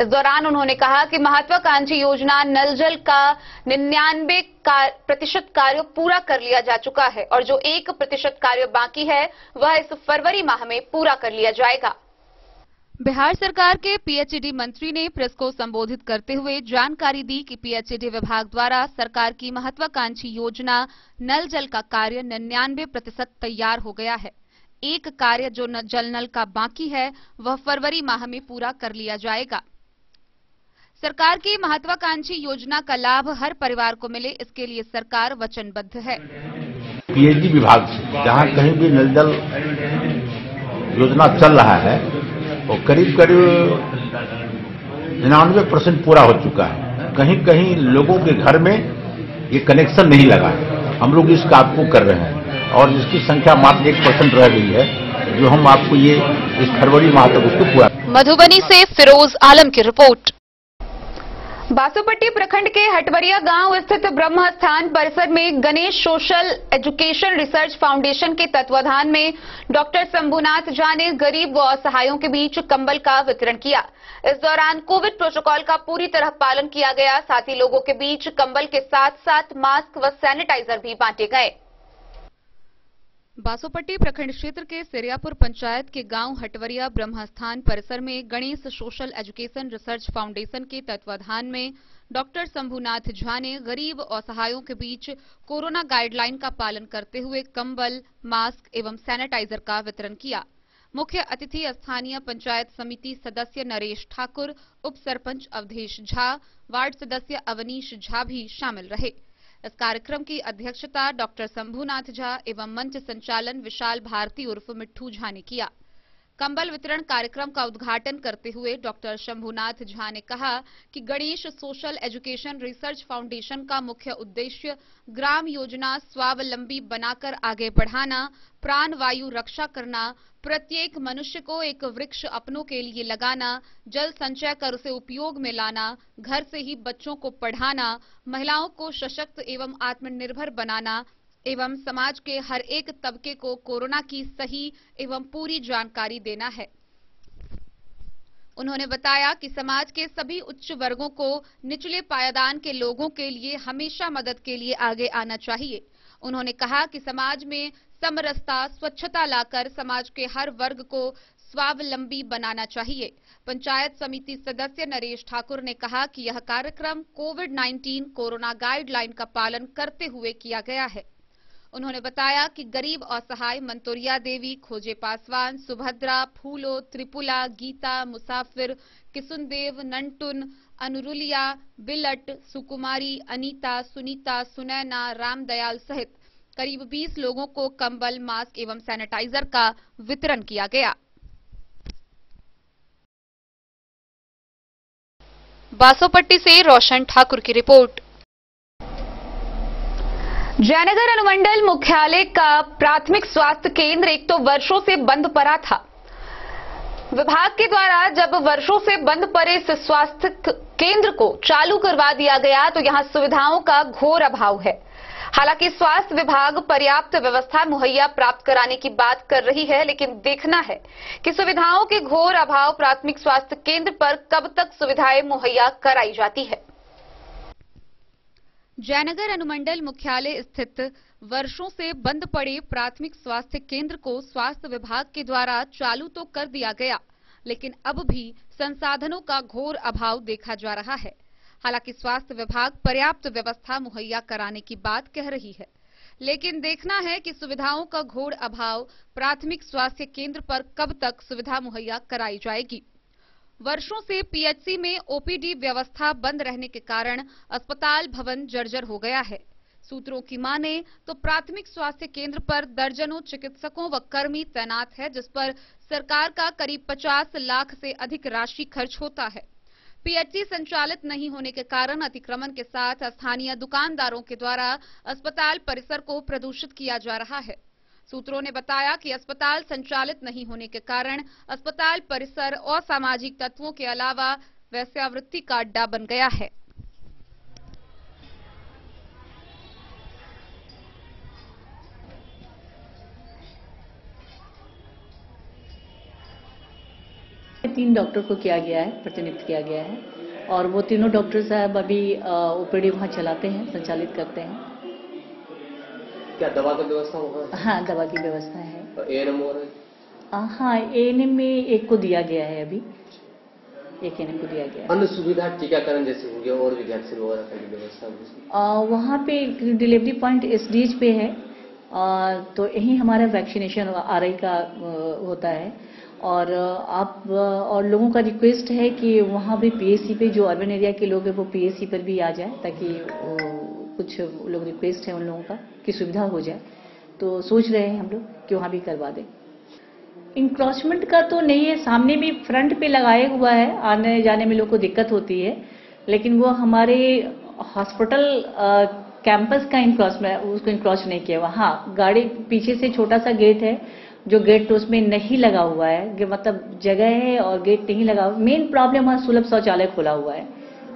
Speaker 1: इस दौरान उन्होंने कहा कि महत्वाकांक्षी योजना नल जल का 99% कार्य पूरा कर लिया जा चुका है और जो 1% कार्य बाकी है वह इस फरवरी माह में पूरा कर लिया जाएगा।
Speaker 2: बिहार सरकार के पीएचईडी मंत्री ने प्रेस को संबोधित करते हुए जानकारी दी कि पीएचईडी विभाग द्वारा सरकार की महत्वाकांक्षी योजना नल जल का कार्य 99% तैयार हो गया है। एक कार्य जो जल नल का बाकी है वह फरवरी माह में पूरा कर लिया जाएगा। सरकार की महत्वाकांक्षी योजना का लाभ हर परिवार को मिले, इसके लिए सरकार वचनबद्ध है।
Speaker 11: पीएचईडी विभाग से जहां कहीं भी नल जल योजना चल रहा है वो करीब 99% पूरा हो चुका है। कहीं कहीं लोगों के घर में ये कनेक्शन नहीं लगा है। हम लोग इस काम को कर रहे हैं और जिसकी संख्या मात्र 1% रह गई है, जो हम आपको ये इस फरवरी माह तक उसको पूरा।
Speaker 2: मधुबनी से फिरोज आलम की रिपोर्ट।
Speaker 1: बासोपट्टी प्रखंड के हटवरिया गांव स्थित ब्रह्मस्थान परिसर में Ganesh social education research foundation के तत्वाधान में डॉक्टर शंभुनाथ झा ने गरीब व असहायों के बीच कंबल का वितरण किया। इस दौरान कोविड प्रोटोकॉल का पूरी तरह पालन किया गया। साथ ही लोगों के बीच कंबल के साथ साथ मास्क व सैनिटाइजर भी बांटे गए।
Speaker 2: बासोपट्टी प्रखंड क्षेत्र के सिरियापुर पंचायत के गांव हटवरिया ब्रह्मस्थान परिसर में Ganesh social education research foundation के तत्वाधान में डॉक्टर शंभुनाथ झा ने गरीब और असहायों के बीच कोरोना गाइडलाइन का पालन करते हुए कंबल, मास्क एवं सैनिटाइजर का वितरण किया। मुख्य अतिथि स्थानीय पंचायत समिति सदस्य नरेश ठाकुर, उप सरपंच अवधेश झा, वार्ड सदस्य अवनीश झा भी शामिल रहे। इस कार्यक्रम की अध्यक्षता डॉक्टर शंभुनाथ झा एवं मंच संचालन विशाल भारती उर्फ मिट्ठू झा ने किया। कंबल वितरण कार्यक्रम का उद्घाटन करते हुए डॉक्टर शंभुनाथ झा ने कहा कि Ganesh social education research foundation का मुख्य उद्देश्य ग्राम योजना स्वावलंबी बनाकर आगे बढ़ाना, प्राण वायु रक्षा करना, प्रत्येक मनुष्य को एक वृक्ष अपनों के लिए लगाना, जल संचय कर उसे उपयोग में लाना, घर से ही बच्चों को पढ़ाना, महिलाओं को सशक्त एवं आत्मनिर्भर बनाना एवं समाज के हर एक तबके को कोरोना की सही एवं पूरी जानकारी देना है। उन्होंने बताया कि समाज के सभी उच्च वर्गों को निचले पायदान के लोगों के लिए हमेशा मदद के लिए आगे आना चाहिए। उन्होंने कहा कि समाज में समरसता, स्वच्छता लाकर समाज के हर वर्ग को स्वावलंबी बनाना चाहिए। पंचायत समिति सदस्य नरेश ठाकुर ने कहा कि यह कार्यक्रम कोविड-19 कोरोना गाइडलाइन का पालन करते हुए किया गया है। उन्होंने बताया कि गरीब असहाय मंतोरिया देवी, खोजे पासवान, सुभद्रा, फूलो, त्रिपुला, गीता, मुसाफिर, किसुनदेव, नंटुन, अनुरुलिया, बिलट, सुकुमारी, अनीता, सुनीता, सुनैना, रामदयाल सहित करीब 20 लोगों को कंबल, मास्क एवं सैनिटाइजर का वितरण किया गया। बासोपट्टी से रोशन ठाकुर की रिपोर्ट।
Speaker 1: जयनगर अनुमंडल मुख्यालय का प्राथमिक स्वास्थ्य केंद्र एक तो वर्षों से बंद पड़ा था। विभाग के द्वारा जब वर्षों से बंद पड़े इस स्वास्थ्य केंद्र को चालू करवा दिया गया तो यहां सुविधाओं का घोर अभाव है। हालांकि स्वास्थ्य विभाग पर्याप्त व्यवस्था मुहैया प्राप्त कराने की बात कर रही है, लेकिन देखना है कि सुविधाओं के घोर अभाव प्राथमिक स्वास्थ्य केंद्र पर कब तक सुविधाएं मुहैया कराई जाती है।
Speaker 2: जयनगर अनुमंडल मुख्यालय स्थित वर्षों से बंद पड़े प्राथमिक स्वास्थ्य केंद्र को स्वास्थ्य विभाग के द्वारा चालू तो कर दिया गया, लेकिन अब भी संसाधनों का घोर अभाव देखा जा रहा है। हालांकि स्वास्थ्य विभाग पर्याप्त व्यवस्था मुहैया कराने की बात कह रही है, लेकिन देखना है कि सुविधाओं का घोर अभाव प्राथमिक स्वास्थ्य केंद्र पर कब तक सुविधा मुहैया कराई जाएगी। वर्षों से पीएचसी में ओपीडी व्यवस्था बंद रहने के कारण अस्पताल भवन जर्जर हो गया है। सूत्रों की माने तो प्राथमिक स्वास्थ्य केंद्र पर दर्जनों चिकित्सकों व कर्मी तैनात है, जिस पर सरकार का करीब 50 लाख से अधिक राशि खर्च होता है। पीएचसी संचालित नहीं होने के कारण अतिक्रमण के साथ स्थानीय दुकानदारों के द्वारा अस्पताल परिसर को प्रदूषित किया जा रहा है। सूत्रों ने बताया कि अस्पताल संचालित नहीं होने के कारण अस्पताल परिसर असामाजिक तत्वों के अलावा वेश्यावृत्ति का अड्डा बन गया है।
Speaker 12: तीन डॉक्टर को किया गया है, प्रतिनियुक्त किया गया है और वो तीनों डॉक्टर साहब अभी ओपीडी वहाँ चलाते हैं, संचालित करते हैं।
Speaker 13: क्या दवा की व्यवस्था होगा?
Speaker 12: हाँ, दवा की व्यवस्था है।
Speaker 13: एएनएम और
Speaker 12: हाँ, एएनएम में एक को दिया गया है, अभी एक एएनएम को दिया गया है।
Speaker 13: अन्य सुविधा टीकाकरण जैसे हो गया और भी वैक्सीन वगैरह की व्यवस्था
Speaker 12: वहाँ पे डिलीवरी पॉइंट एसडीएच पे है, तो यही हमारा वैक्सीनेशन आरआई का होता है। और आप और लोगों का रिक्वेस्ट है कि वहाँ भी पीएससी पे जो अर्बन एरिया के लोग हैं वो पीएससी पर भी आ जाए, ताकि कुछ लोग रिक्वेस्ट है उन लोगों का कि सुविधा हो जाए। तो सोच रहे हैं हम लोग कि वहाँ भी करवा दें। इंक्रोचमेंट का तो नहीं है, सामने भी फ्रंट पे लगाया हुआ है, आने जाने में लोग को दिक्कत होती है, लेकिन वो हमारे हॉस्पिटल कैंपस का इंक्रोचमेंट, उसको इंक्रोच नहीं किया हुआ। हाँ, गाड़ी पीछे से छोटा सा गेट है जो गेट तो उसमें नहीं लगा हुआ है, मतलब जगह है और गेट नहीं लगा हुआ। मेन प्रॉब्लम वहाँ सुलभ शौचालय खुला हुआ है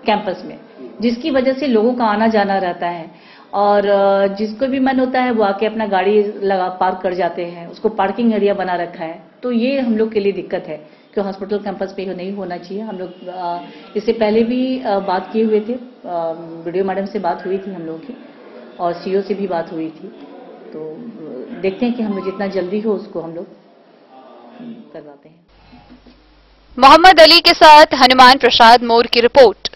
Speaker 12: कैंपस में, जिसकी वजह से लोगों का आना जाना रहता है और जिसको भी मन होता है वो आके अपना गाड़ी लगा पार्क कर जाते हैं। उसको पार्किंग एरिया बना रखा है, तो ये हम लोग के लिए दिक्कत है कि हॉस्पिटल कैंपस पे नहीं होना चाहिए। हम लोग इससे पहले भी बात किए हुए थे, वीडियो मैडम से बात हुई थी हम लोगों की और सीओ से भी बात हुई थी। तो देखते हैं कि हम लोग जितना जल्दी हो उसको हम लोग करवाते हैं।
Speaker 2: मोहम्मद अली के साथ हनुमान प्रसाद मोर की रिपोर्ट।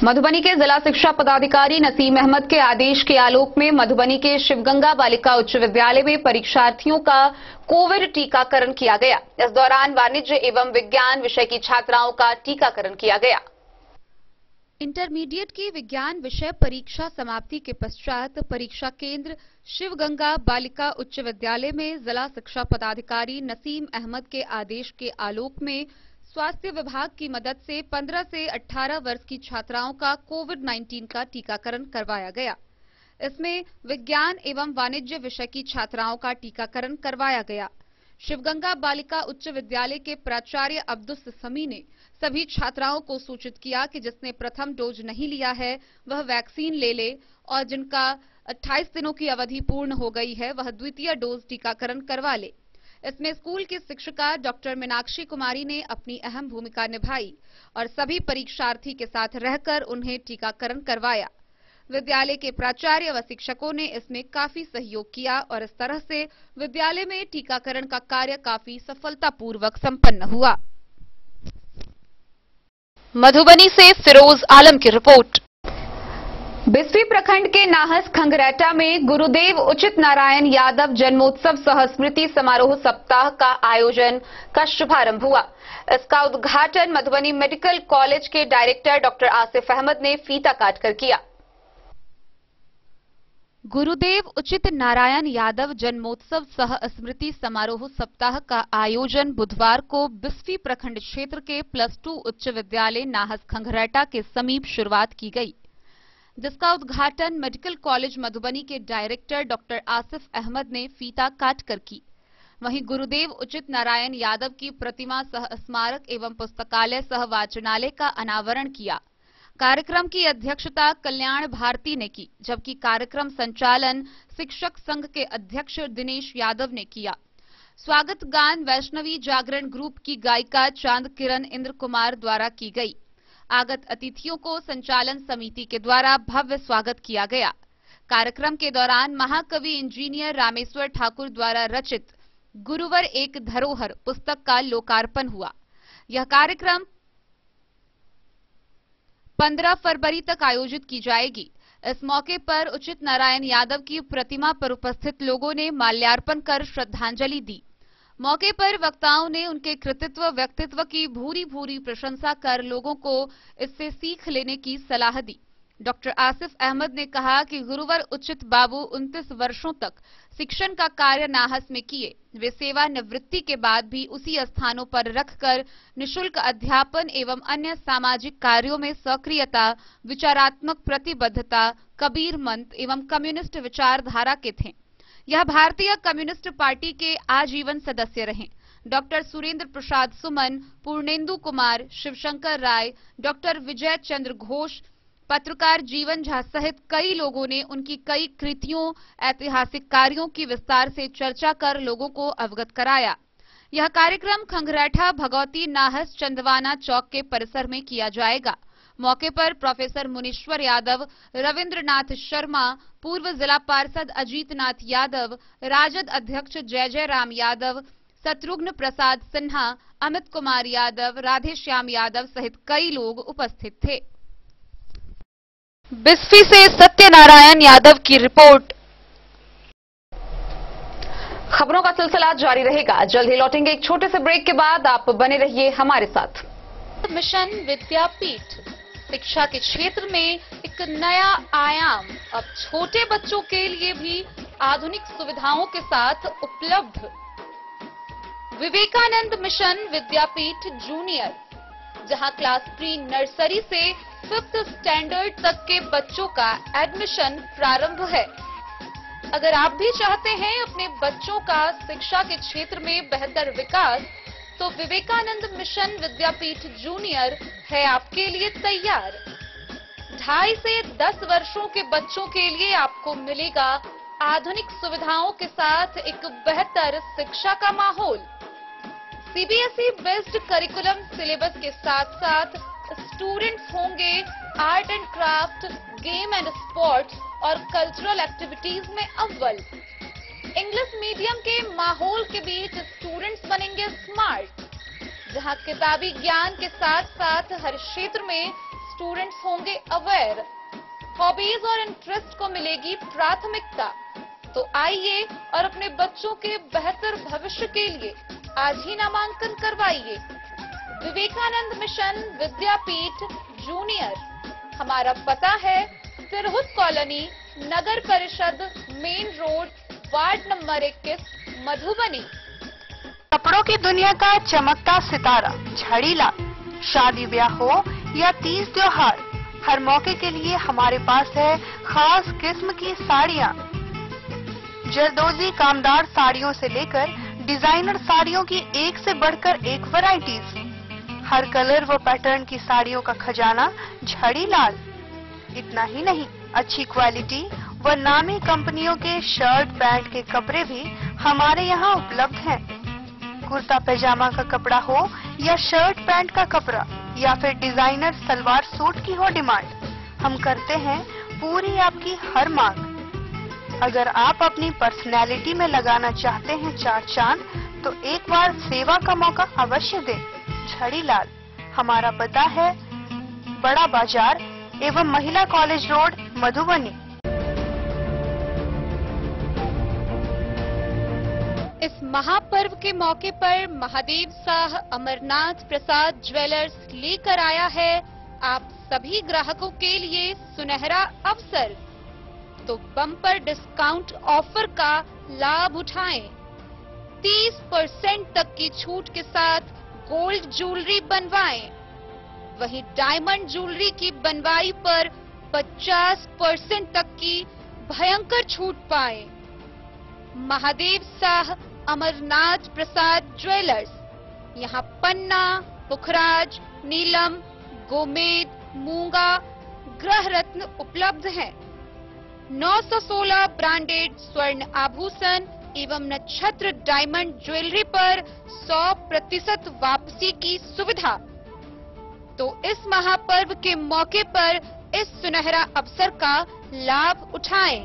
Speaker 1: मधुबनी के जिला शिक्षा पदाधिकारी नसीम अहमद के आदेश के आलोक में मधुबनी के शिवगंगा बालिका उच्च विद्यालय में परीक्षार्थियों का कोविड टीकाकरण किया गया। इस दौरान वाणिज्य एवं विज्ञान विषय की छात्राओं का टीकाकरण किया गया।
Speaker 2: इंटरमीडिएट की विज्ञान विषय परीक्षा समाप्ति के पश्चात परीक्षा केंद्र शिवगंगा बालिका उच्च विद्यालय में जिला शिक्षा पदाधिकारी नसीम अहमद के आदेश के आलोक में स्वास्थ्य विभाग की मदद से 15 से 18 वर्ष की छात्राओं का कोविड-19 का टीकाकरण करवाया गया। इसमें विज्ञान एवं वाणिज्य विषय की छात्राओं का टीकाकरण करवाया गया। शिवगंगा बालिका उच्च विद्यालय के प्राचार्य अब्दुस समी ने सभी छात्राओं को सूचित किया कि जिसने प्रथम डोज नहीं लिया है वह वैक्सीन ले ले और जिनका 28 दिनों की अवधि पूर्ण हो गई है वह द्वितीय डोज टीकाकरण करवा ले। इसमें स्कूल की शिक्षिका डॉक्टर मीनाक्षी कुमारी ने अपनी अहम भूमिका निभाई और सभी परीक्षार्थी के साथ रहकर उन्हें टीकाकरण करवाया। विद्यालय के प्राचार्य व शिक्षकों ने इसमें काफी सहयोग किया और इस तरह से विद्यालय में टीकाकरण का कार्य काफी सफलतापूर्वक संपन्न हुआ। मधुबनी से फिरोज आलम की रिपोर्ट।
Speaker 1: बिस्फी प्रखंड के नाहस खंगरैटा में गुरुदेव उचित नारायण यादव जन्मोत्सव सह स्मृति समारोह सप्ताह का आयोजन का शुभारंभ हुआ। इसका उद्घाटन मधुबनी मेडिकल कॉलेज के डायरेक्टर डॉक्टर आसिफ अहमद ने फीता काटकर किया।
Speaker 2: गुरुदेव उचित नारायण यादव जन्मोत्सव सह स्मृति समारोह सप्ताह का आयोजन बुधवार को बिस्फी प्रखंड क्षेत्र के +2 उच्च विद्यालय नाहस खंगरैटा के समीप शुरुआत की गई। जिसका उद्घाटन मेडिकल कॉलेज मधुबनी के डायरेक्टर डॉक्टर आसिफ अहमद ने फीता काटकर की। वहीं गुरुदेव उचित नारायण यादव की प्रतिमा सह स्मारक एवं पुस्तकालय सह वाचनालय का अनावरण किया। कार्यक्रम की अध्यक्षता कल्याण भारती ने की, जबकि कार्यक्रम संचालन शिक्षक संघ के अध्यक्ष दिनेश यादव ने किया। स्वागत गान वैष्णवी जागरण ग्रुप की गायिका चांद किरण इंद्र कुमार द्वारा की गई। आगत अतिथियों को संचालन समिति के द्वारा भव्य स्वागत किया गया। कार्यक्रम के दौरान महाकवि इंजीनियर रामेश्वर ठाकुर द्वारा रचित गुरुवर एक धरोहर पुस्तक का लोकार्पण हुआ। यह कार्यक्रम 15 फरवरी तक आयोजित की जाएगी। इस मौके पर उचित नारायण यादव की प्रतिमा पर उपस्थित लोगों ने माल्यार्पण कर श्रद्धांजलि दी। मौके पर वक्ताओं ने उनके कृतित्व व्यक्तित्व की भूरी भूरी प्रशंसा कर लोगों को इससे सीख लेने की सलाह दी। डॉक्टर आसिफ अहमद ने कहा कि गुरुवर उचित बाबू 29 वर्षों तक शिक्षण का कार्य नाहस में किए। वे सेवानिवृत्ति के बाद भी उसी स्थानों पर रखकर निःशुल्क अध्यापन एवं अन्य सामाजिक कार्यों में सक्रियता, विचारात्मक प्रतिबद्धता, कबीर मंत्र एवं कम्युनिस्ट विचारधारा के थे। यह भारतीय कम्युनिस्ट पार्टी के आजीवन सदस्य रहे। डॉक्टर सुरेंद्र प्रसाद सुमन, पूर्णेंदु कुमार, शिवशंकर राय, डॉक्टर विजय चंद्र घोष, पत्रकार जीवन झा सहित कई लोगों ने उनकी कई कृतियों, ऐतिहासिक कार्यों की विस्तार से चर्चा कर लोगों को अवगत कराया। यह कार्यक्रम खंगराठा भगवती नाहस चंदवाना चौक के परिसर में किया जाएगा। मौके पर प्रोफेसर मुनीश्वर यादव, रविंद्रनाथ शर्मा, पूर्व जिला पार्षद अजीत नाथ यादव, राजद अध्यक्ष जय जय राम यादव, शत्रुघ्न प्रसाद सिन्हा, अमित कुमार यादव, राधेश्याम यादव सहित कई लोग उपस्थित थे। बिस्फी से सत्यनारायण यादव की रिपोर्ट।
Speaker 1: खबरों का सिलसिला जारी रहेगा। जल्द ही लौटेंगे एक छोटे से ब्रेक के बाद। आप बने रहिए हमारे साथ।
Speaker 2: मिशन विद्यापीठ शिक्षा के क्षेत्र में एक नया आयाम अब छोटे बच्चों के लिए भी आधुनिक सुविधाओं के साथ उपलब्ध। विवेकानंद मिशन विद्यापीठ जूनियर, जहां क्लास प्री नर्सरी से 5th स्टैंडर्ड तक के बच्चों का एडमिशन प्रारंभ है। अगर आप भी चाहते हैं अपने बच्चों का शिक्षा के क्षेत्र में बेहतर विकास, तो विवेकानंद मिशन विद्यापीठ जूनियर है आपके लिए तैयार। 2.5 से 10 वर्षों के बच्चों के लिए आपको मिलेगा आधुनिक सुविधाओं के साथ एक बेहतर शिक्षा का माहौल। सीबीएसई बेस्ड करिकुलम सिलेबस के साथ साथ स्टूडेंट्स होंगे art and craft, game and sports और कल्चरल एक्टिविटीज में अव्वल। इंग्लिश मीडियम के माहौल के बीच स्टूडेंट्स बनेंगे स्मार्ट, जहां किताबी ज्ञान के साथ साथ हर क्षेत्र में स्टूडेंट्स होंगे अवेयर। हॉबीज और इंटरेस्ट को मिलेगी प्राथमिकता। तो आइए और अपने बच्चों के बेहतर भविष्य के लिए आज ही नामांकन करवाइए। विवेकानंद मिशन विद्यापीठ जूनियर। हमारा पता है सिरहुत कॉलोनी, नगर परिषद, main road, ward number 21, Madhubani.
Speaker 9: कपड़ों की दुनिया का चमकता सितारा झाड़ीलाल। शादी ब्याह हो या तीज त्योहार, हर मौके के लिए हमारे पास है खास किस्म की साड़ियाँ। जरदोजी कामदार साड़ियों से लेकर डिजाइनर साड़ियों की एक से बढ़कर एक वैरायटीज। हर कलर व पैटर्न की साड़ियों का खजाना झाड़ीलाल। इतना ही नहीं, अच्छी क्वालिटी व नामी कंपनियों के शर्ट पैंट के कपड़े भी हमारे यहाँ उपलब्ध हैं। कुर्ता पैजामा का कपड़ा हो या शर्ट पैंट का कपड़ा या फिर डिजाइनर सलवार सूट की हो डिमांड, हम करते हैं पूरी आपकी हर मांग। अगर आप अपनी पर्सनैलिटी में लगाना चाहते हैं चार चांद, तो एक बार सेवा का मौका अवश्य दें। झाड़ीलाल। हमारा पता है बड़ा बाजार एवं महिला कॉलेज रोड, मधुबनी।
Speaker 2: इस महापर्व के मौके पर महादेव शाह अमरनाथ प्रसाद ज्वेलर्स लेकर आया है आप सभी ग्राहकों के लिए सुनहरा अवसर। तो बम्पर डिस्काउंट ऑफर का लाभ उठाएं। 30% तक की छूट के साथ गोल्ड ज्वेलरी बनवाएं। वहीं डायमंड ज्वेलरी की बनवाई पर 50% तक की भयंकर छूट पाए। महादेव शाह अमरनाथ प्रसाद ज्वेलर्स, यहाँ पन्ना, पुखराज, नीलम, गोमेद, मूंगा, ग्रह रत्न उपलब्ध हैं। 916 ब्रांडेड स्वर्ण आभूषण एवं नक्षत्र डायमंड ज्वेलरी पर 100% वापसी की सुविधा। तो इस महापर्व के मौके पर इस सुनहरा अवसर का लाभ उठाएं।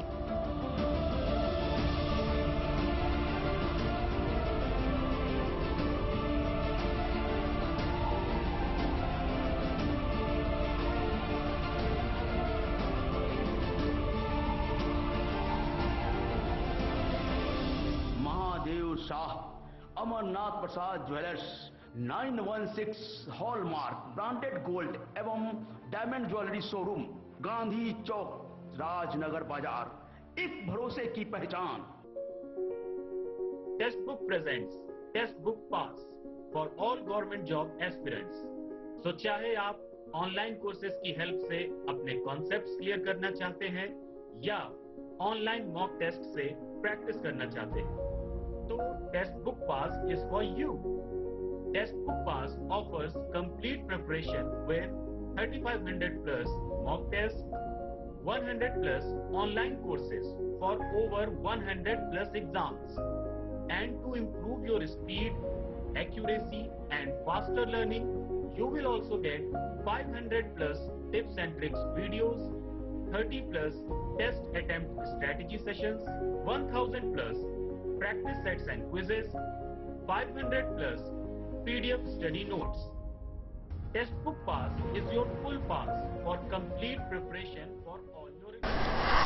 Speaker 14: Mahadev Shah Amarnath Prasad jewellers 916 hallmark branded gold एवं diamond jewellery showroom, Gandhi Chowk, Rajnagar Bazar, एक भरोसे की पहचान।
Speaker 15: Test book presents test book pass for all government job aspirants. तो चाहे आप ऑनलाइन कोर्सेज की हेल्प से अपने कॉन्सेप्ट्स क्लियर करना चाहते हैं या ऑनलाइन मॉक टेस्ट से प्रैक्टिस करना चाहते हैं, तो test book pass is for you. Test Book Pass offers complete preparation with 3500 plus mock tests, 100 plus online courses for over 100 plus exams. And to improve your speed, accuracy and faster learning, you will also get 500 plus tips and tricks videos, 30 plus test attempt strategy sessions, 1000 plus practice sets and quizzes, 500 plus PDF study notes. Test Book Pass is your full pass for complete preparation for all your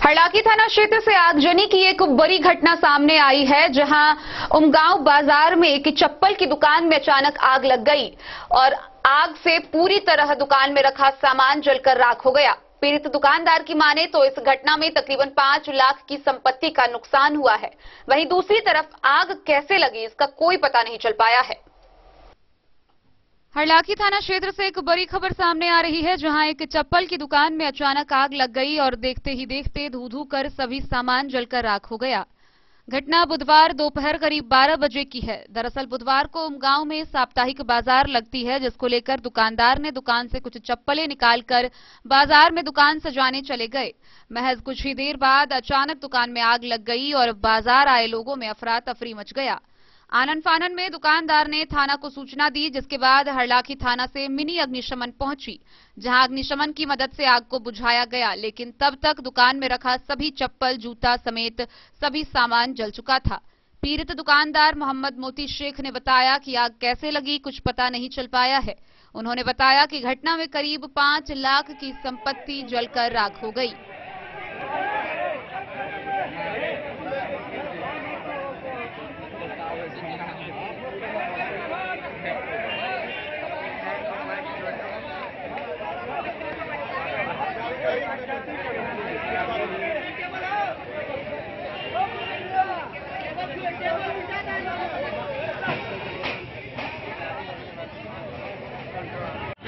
Speaker 1: Harlakhi थाना क्षेत्र से आगजनी की एक बड़ी घटना सामने आई है, जहां उमगांव बाजार में एक चप्पल की दुकान में अचानक आग लग गई और आग से पूरी तरह दुकान में रखा सामान जलकर राख हो गया। पीड़ित दुकानदार की माने तो इस घटना में तकरीबन 5 लाख की संपत्ति का नुकसान हुआ है। वहीं दूसरी तरफ आग कैसे लगी इसका कोई पता नहीं चल पाया है।
Speaker 2: हरलाखी थाना क्षेत्र से एक बड़ी खबर सामने आ रही है, जहां एक चप्पल की दुकान में अचानक आग लग गई और देखते ही देखते धू-धू कर सभी सामान जलकर राख हो गया। घटना बुधवार दोपहर करीब 12 बजे की है। दरअसल बुधवार को उमगांव में साप्ताहिक बाजार लगती है, जिसको लेकर दुकानदार ने दुकान से कुछ चप्पलें निकालकर बाजार में दुकान सजाने चले गए। महज कुछ ही देर बाद अचानक दुकान में आग लग गई और बाजार आए लोगों में अफरा तफरी मच गया। आनन फानन में दुकानदार ने थाना को सूचना दी, जिसके बाद हरलाखी थाना से मिनी अग्निशमन पहुंची, जहां अग्निशमन की मदद से आग को बुझाया गया, लेकिन तब तक दुकान में रखा सभी चप्पल, जूता समेत सभी सामान जल चुका था। पीड़ित दुकानदार मोहम्मद मोती शेख ने बताया कि आग कैसे लगी कुछ पता नहीं चल पाया है। उन्होंने बताया कि घटना में करीब 5 लाख की संपत्ति जलकर राख हो गई।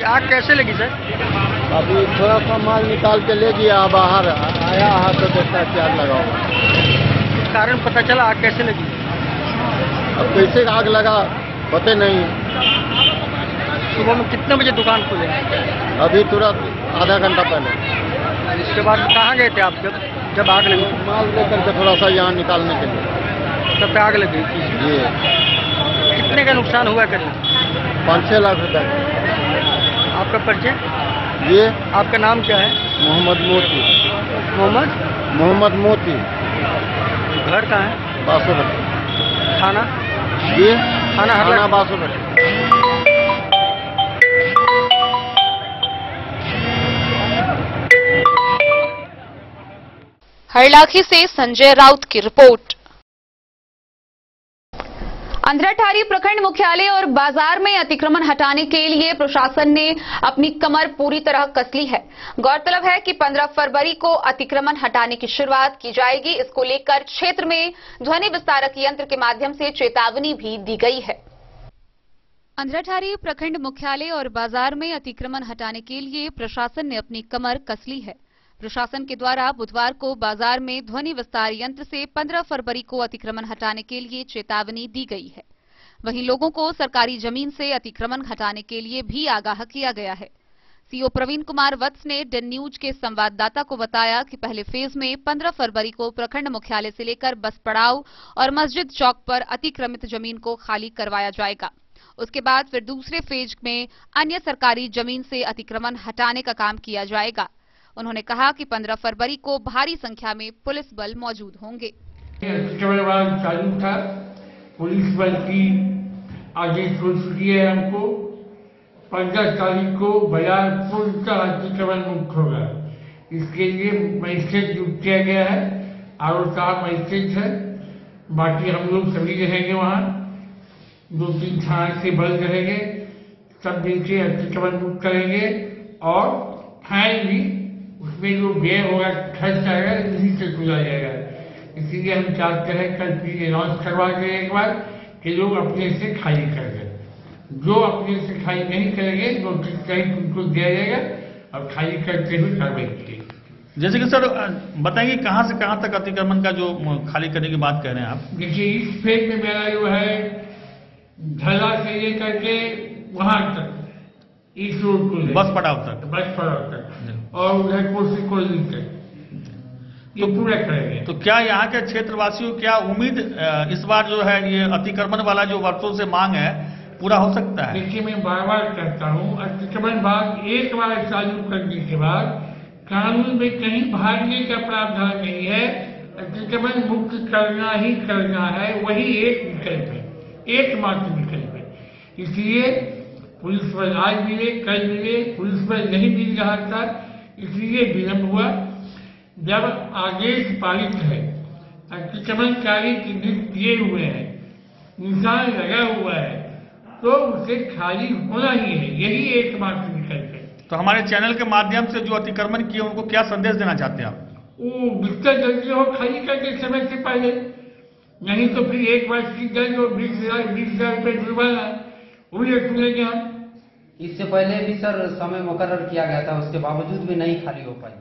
Speaker 16: आग कैसे लगी सर?
Speaker 17: अभी थोड़ा सा माल निकाल के ले गया, बाहर आया है तो देखता क्या लगा हुआ।
Speaker 16: कारण पता चला आग कैसे लगी?
Speaker 17: अब कैसे आग लगा पता नहीं।
Speaker 16: सुबह में कितने बजे दुकान खुले?
Speaker 17: अभी तुरंत आधा घंटा पहले।
Speaker 16: इसके बाद कहाँ गए थे आप जब आग लगी?
Speaker 17: माल लेकर के थोड़ा सा यहाँ निकालने के लिए।
Speaker 16: तब आग लगी जी। कितने का नुकसान हुआ करीब?
Speaker 17: 5-6 लाख रुपए।
Speaker 16: आपका परिचय?
Speaker 17: ये
Speaker 16: आपका नाम क्या है?
Speaker 17: मोहम्मद मोती। मोहम्मद मोती।
Speaker 16: घर कहाँ है?
Speaker 17: बासोपट्टी।
Speaker 16: थाना?
Speaker 17: ये
Speaker 16: थाना
Speaker 17: बासोपट्टी।
Speaker 2: हरलाखी से संजय राउत की रिपोर्ट।
Speaker 1: अंधराठारी प्रखंड मुख्यालय और बाजार में अतिक्रमण हटाने के लिए प्रशासन ने अपनी कमर पूरी तरह कस ली है। गौरतलब है कि 15 फरवरी को अतिक्रमण हटाने की शुरुआत की जाएगी। इसको लेकर क्षेत्र में ध्वनि विस्तारक यंत्र के माध्यम से चेतावनी भी दी गई है।
Speaker 2: अंधराठारी प्रखंड मुख्यालय और बाजार में अतिक्रमण हटाने के लिए प्रशासन ने अपनी कमर कस ली है। प्रशासन के द्वारा बुधवार को बाजार में ध्वनि विस्तार यंत्र से 15 फरवरी को अतिक्रमण हटाने के लिए चेतावनी दी गई है। वहीं लोगों को सरकारी जमीन से अतिक्रमण हटाने के लिए भी आगाह किया गया है। सीओ प्रवीण कुमार वत्स ने डेन न्यूज के संवाददाता को बताया कि पहले फेज में 15 फरवरी को प्रखंड मुख्यालय से लेकर बस पड़ाव और मस्जिद चौक पर अतिक्रमित जमीन को खाली करवाया जाएगा। उसके बाद फिर दूसरे फेज में अन्य सरकारी जमीन से अतिक्रमण हटाने का काम किया जाएगा। उन्होंने कहा कि 15 फरवरी को भारी संख्या में पुलिस बल मौजूद होंगे।
Speaker 18: चालू था, पुलिस बल की आदेश हो चुकी है। हमको 15 तारीख को बाजार पूर्णतः अतिक्रमण मुक्त होगा। इसके लिए मजिस्ट्रेट नियुक्त किया गया है, आरओ साहब मजिस्ट्रेट है। बाकी हम लोग सभी रहेंगे वहाँ, 2-3 थाना से बल रहेंगे, सब मिलकर अतिक्रमण मुक्त करेंगे और फाइन भी उसमें जो व्यय होगा, खर्च आएगा, इसी से सुधा जाएगा। इसीलिए हम चाहते हैं कल फिर अनाउंस करवा के एक बार कि लोग अपने से खाली कर दें। जो अपने से खाली नहीं करेंगे नोटिस कहीं उनको दिया जाएगा और खाली करते हुए कार्रवाई की।
Speaker 16: जैसे कि सर बताएंगे कहां से कहां तक अतिक्रमण का जो खाली करने की बात कह रहे हैं आप? देखिए
Speaker 18: इस फेज में मेरा जो है धला से लेकर के वहां तक, इस रोड को
Speaker 16: बस पड़ाव तक
Speaker 18: और उधर कोसी कॉलोनी तक ये पूरा करेंगे।
Speaker 16: तो क्या यहाँ के क्षेत्रवासियों क्या उम्मीद इस बार जो है ये अतिक्रमण वाला जो वर्षों से मांग है पूरा हो सकता है?
Speaker 18: देखिए मैं बार बार कहता हूँ, अतिक्रमण भाग एक बार चालू करने के बाद कानून में कहीं भागने का प्रावधान नहीं है। अतिक्रमण मुक्त करना ही करना है, वही एक विकल्प है, एकमात्र विकल्प है। इसलिए पुलिस बल आज मिले, कल मिले, पुलिस बल नहीं मिल रहा था, इसलिए विलम्ब हुआ। जब आदेश पारित है, अतिक्रमणकारी चिन्हित किए हुए हैं, निशान लगा हुआ है, तो उसे खाली होना ही है, यही एकमात्र विकल्प है।
Speaker 16: तो हमारे चैनल के माध्यम से जो अतिक्रमण किए उनको क्या संदेश देना चाहते हैं आप?
Speaker 18: वो जितना जल्दी हो खाली करके समय से पहले, नहीं तो फिर एक वर्ष की दंड और 20,000 रुपये जुर्माना वो भी सुनेंगे हम।
Speaker 13: इससे पहले भी सर समय मुकर्रर किया गया था, उसके बावजूद भी नहीं खाली हो पाई।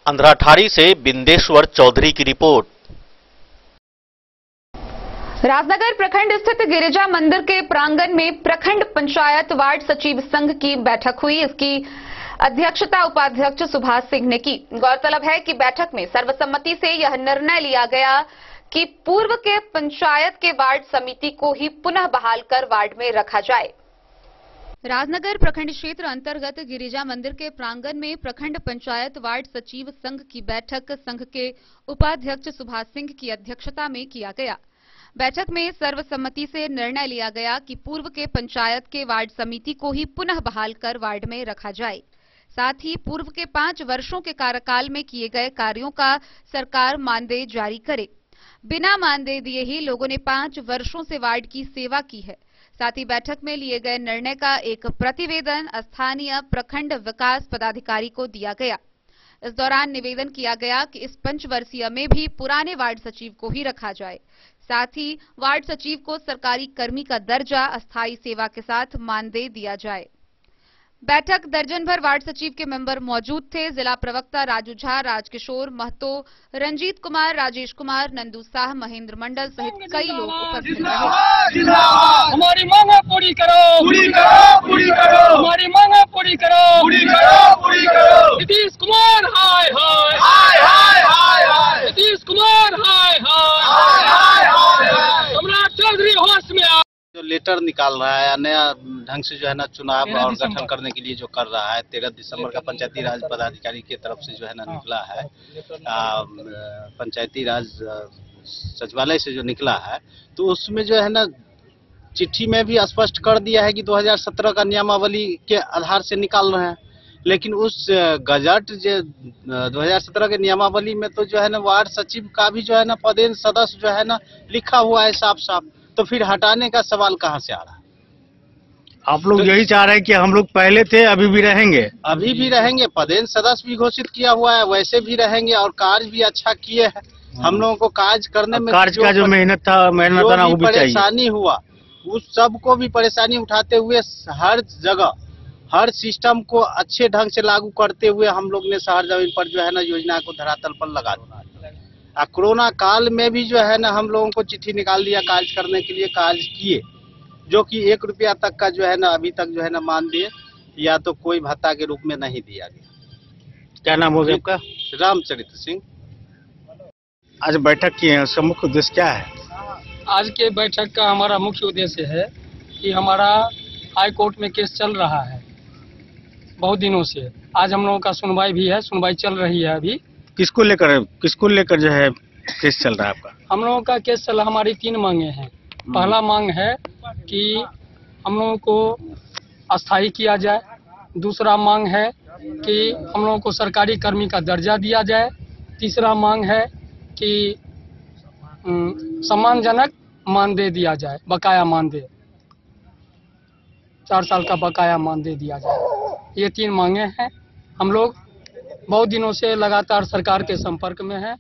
Speaker 19: अंधराठाड़ी से बिंदेश्वर चौधरी की रिपोर्ट।
Speaker 1: राजनगर प्रखंड स्थित गिरिजा मंदिर के प्रांगण में प्रखंड पंचायत वार्ड सचिव संघ की बैठक हुई। इसकी अध्यक्षता उपाध्यक्ष सुभाष सिंह ने की। गौरतलब है कि बैठक में सर्वसम्मति से यह निर्णय लिया गया कि पूर्व के पंचायत के वार्ड समिति को ही पुनः बहाल कर वार्ड में रखा जाए।
Speaker 2: राजनगर प्रखंड क्षेत्र अंतर्गत गिरिजा मंदिर के प्रांगण में प्रखंड पंचायत वार्ड सचिव संघ की बैठक संघ के उपाध्यक्ष सुभाष सिंह की अध्यक्षता में किया गया। बैठक में सर्वसम्मति से निर्णय लिया गया कि पूर्व के पंचायत के वार्ड समिति को ही पुनः बहाल कर वार्ड में रखा जाए। साथ ही पूर्व के 5 वर्षों के कार्यकाल में किए गए कार्यों का सरकार मानदेय जारी करे। बिना मानदेय दिए ही लोगों ने 5 वर्षों से वार्ड की सेवा की है। साथ ही बैठक में लिए गए निर्णय का एक प्रतिवेदन स्थानीय प्रखंड विकास पदाधिकारी को दिया गया। इस दौरान निवेदन किया गया कि इस पंचवर्षीय में भी पुराने वार्ड सचिव को ही रखा जाए। साथ ही वार्ड सचिव को सरकारी कर्मी का दर्जा, अस्थायी सेवा के साथ मानदेय दिया जाए। बैठक दर्जन भर वार्ड सचिव के मेंबर मौजूद थे। जिला प्रवक्ता राजू झा, राजकिशोर महतो, रंजीत कुमार, राजेश कुमार, नंदू साह, महेंद्र मंडल सहित कई लोग उपस्थित रहे।
Speaker 20: हमारी मांगें पूरी करो, पूरी करो, पूरी करो, हमारी मांगें पूरी करो, पूरी करो, पूरी करो। नीतीश कुमार हाय हाय हाय हाय हाय हाय, नीतीश कुमार हाय हाय हाय हाय हाय, सम्राट चौधरी होश में आ।
Speaker 21: जो लेटर निकाल रहा है, नया ढंग से जो है ना चुनाव और गठन करने के लिए जो कर रहा है, 13 दिसंबर का पंचायती राज पदाधिकारी की तरफ से जो है ना निकला है, पंचायती राज सचिवालय से जो निकला है, तो उसमें जो है ना चिट्ठी में भी स्पष्ट कर दिया है कि 2017 का नियमावली के आधार से निकाल रहे हैं। लेकिन उस गजट जो 2017 के नियमावली में तो जो है ना वार्ड सचिव का भी जो है ना पदेन सदस्य जो है ना लिखा हुआ है साफ साफ, तो फिर हटाने का सवाल कहाँ से आ रहा है?
Speaker 22: आप लोग यही चाह रहे हैं कि हम लोग पहले थे, अभी भी रहेंगे?
Speaker 21: अभी भी रहेंगे, पदेन सदस्य भी घोषित किया हुआ है, वैसे भी रहेंगे और कार्य भी अच्छा किए हैं। हम लोगों को कार्य करने में
Speaker 22: कार्य का जो मेहनत था वो भी चाहिए।
Speaker 21: परेशानी हुआ, उस सब को भी परेशानी उठाते हुए हर जगह हर सिस्टम को अच्छे ढंग से लागू करते हुए हम लोग ने शहर जमीन पर जो है ना योजना को धरातल पर लगा दिया। कोरोना काल में भी जो है ना हम लोगों को चिट्ठी निकाल दिया कार्य करने के लिए, कार्य किए, जो कि 1 रुपया तक का जो है ना अभी तक जो है ना मानदेय या तो कोई भत्ता के रूप में नहीं दिया गया।
Speaker 22: क्या नाम हो गया आपका?
Speaker 21: रामचरित्र सिंह।
Speaker 22: आज बैठक की है, उसका मुख्य उद्देश्य क्या है?
Speaker 20: आज के बैठक का हमारा मुख्य उद्देश्य है कि हमारा हाई कोर्ट में केस चल रहा है बहुत दिनों से। आज हम लोगों का सुनवाई भी है, सुनवाई चल रही है अभी।
Speaker 22: किसको लेकर जो है केस चल रहा है आपका?
Speaker 20: हम लोगों का केस चल, हमारी 3 मांगे हैं। पहला मांग है कि हम लोगों को अस्थायी किया जाए। दूसरा मांग है कि हम लोगों को सरकारी कर्मी का दर्जा दिया जाए। तीसरा मांग है कि सम्मानजनक मानदेय दिया जाए, बकाया मानदेय, 4 साल का बकाया मानदेय दिया जाए। ये 3 मांगे हैं। हम लोग बहुत दिनों से लगातार सरकार के संपर्क में हैं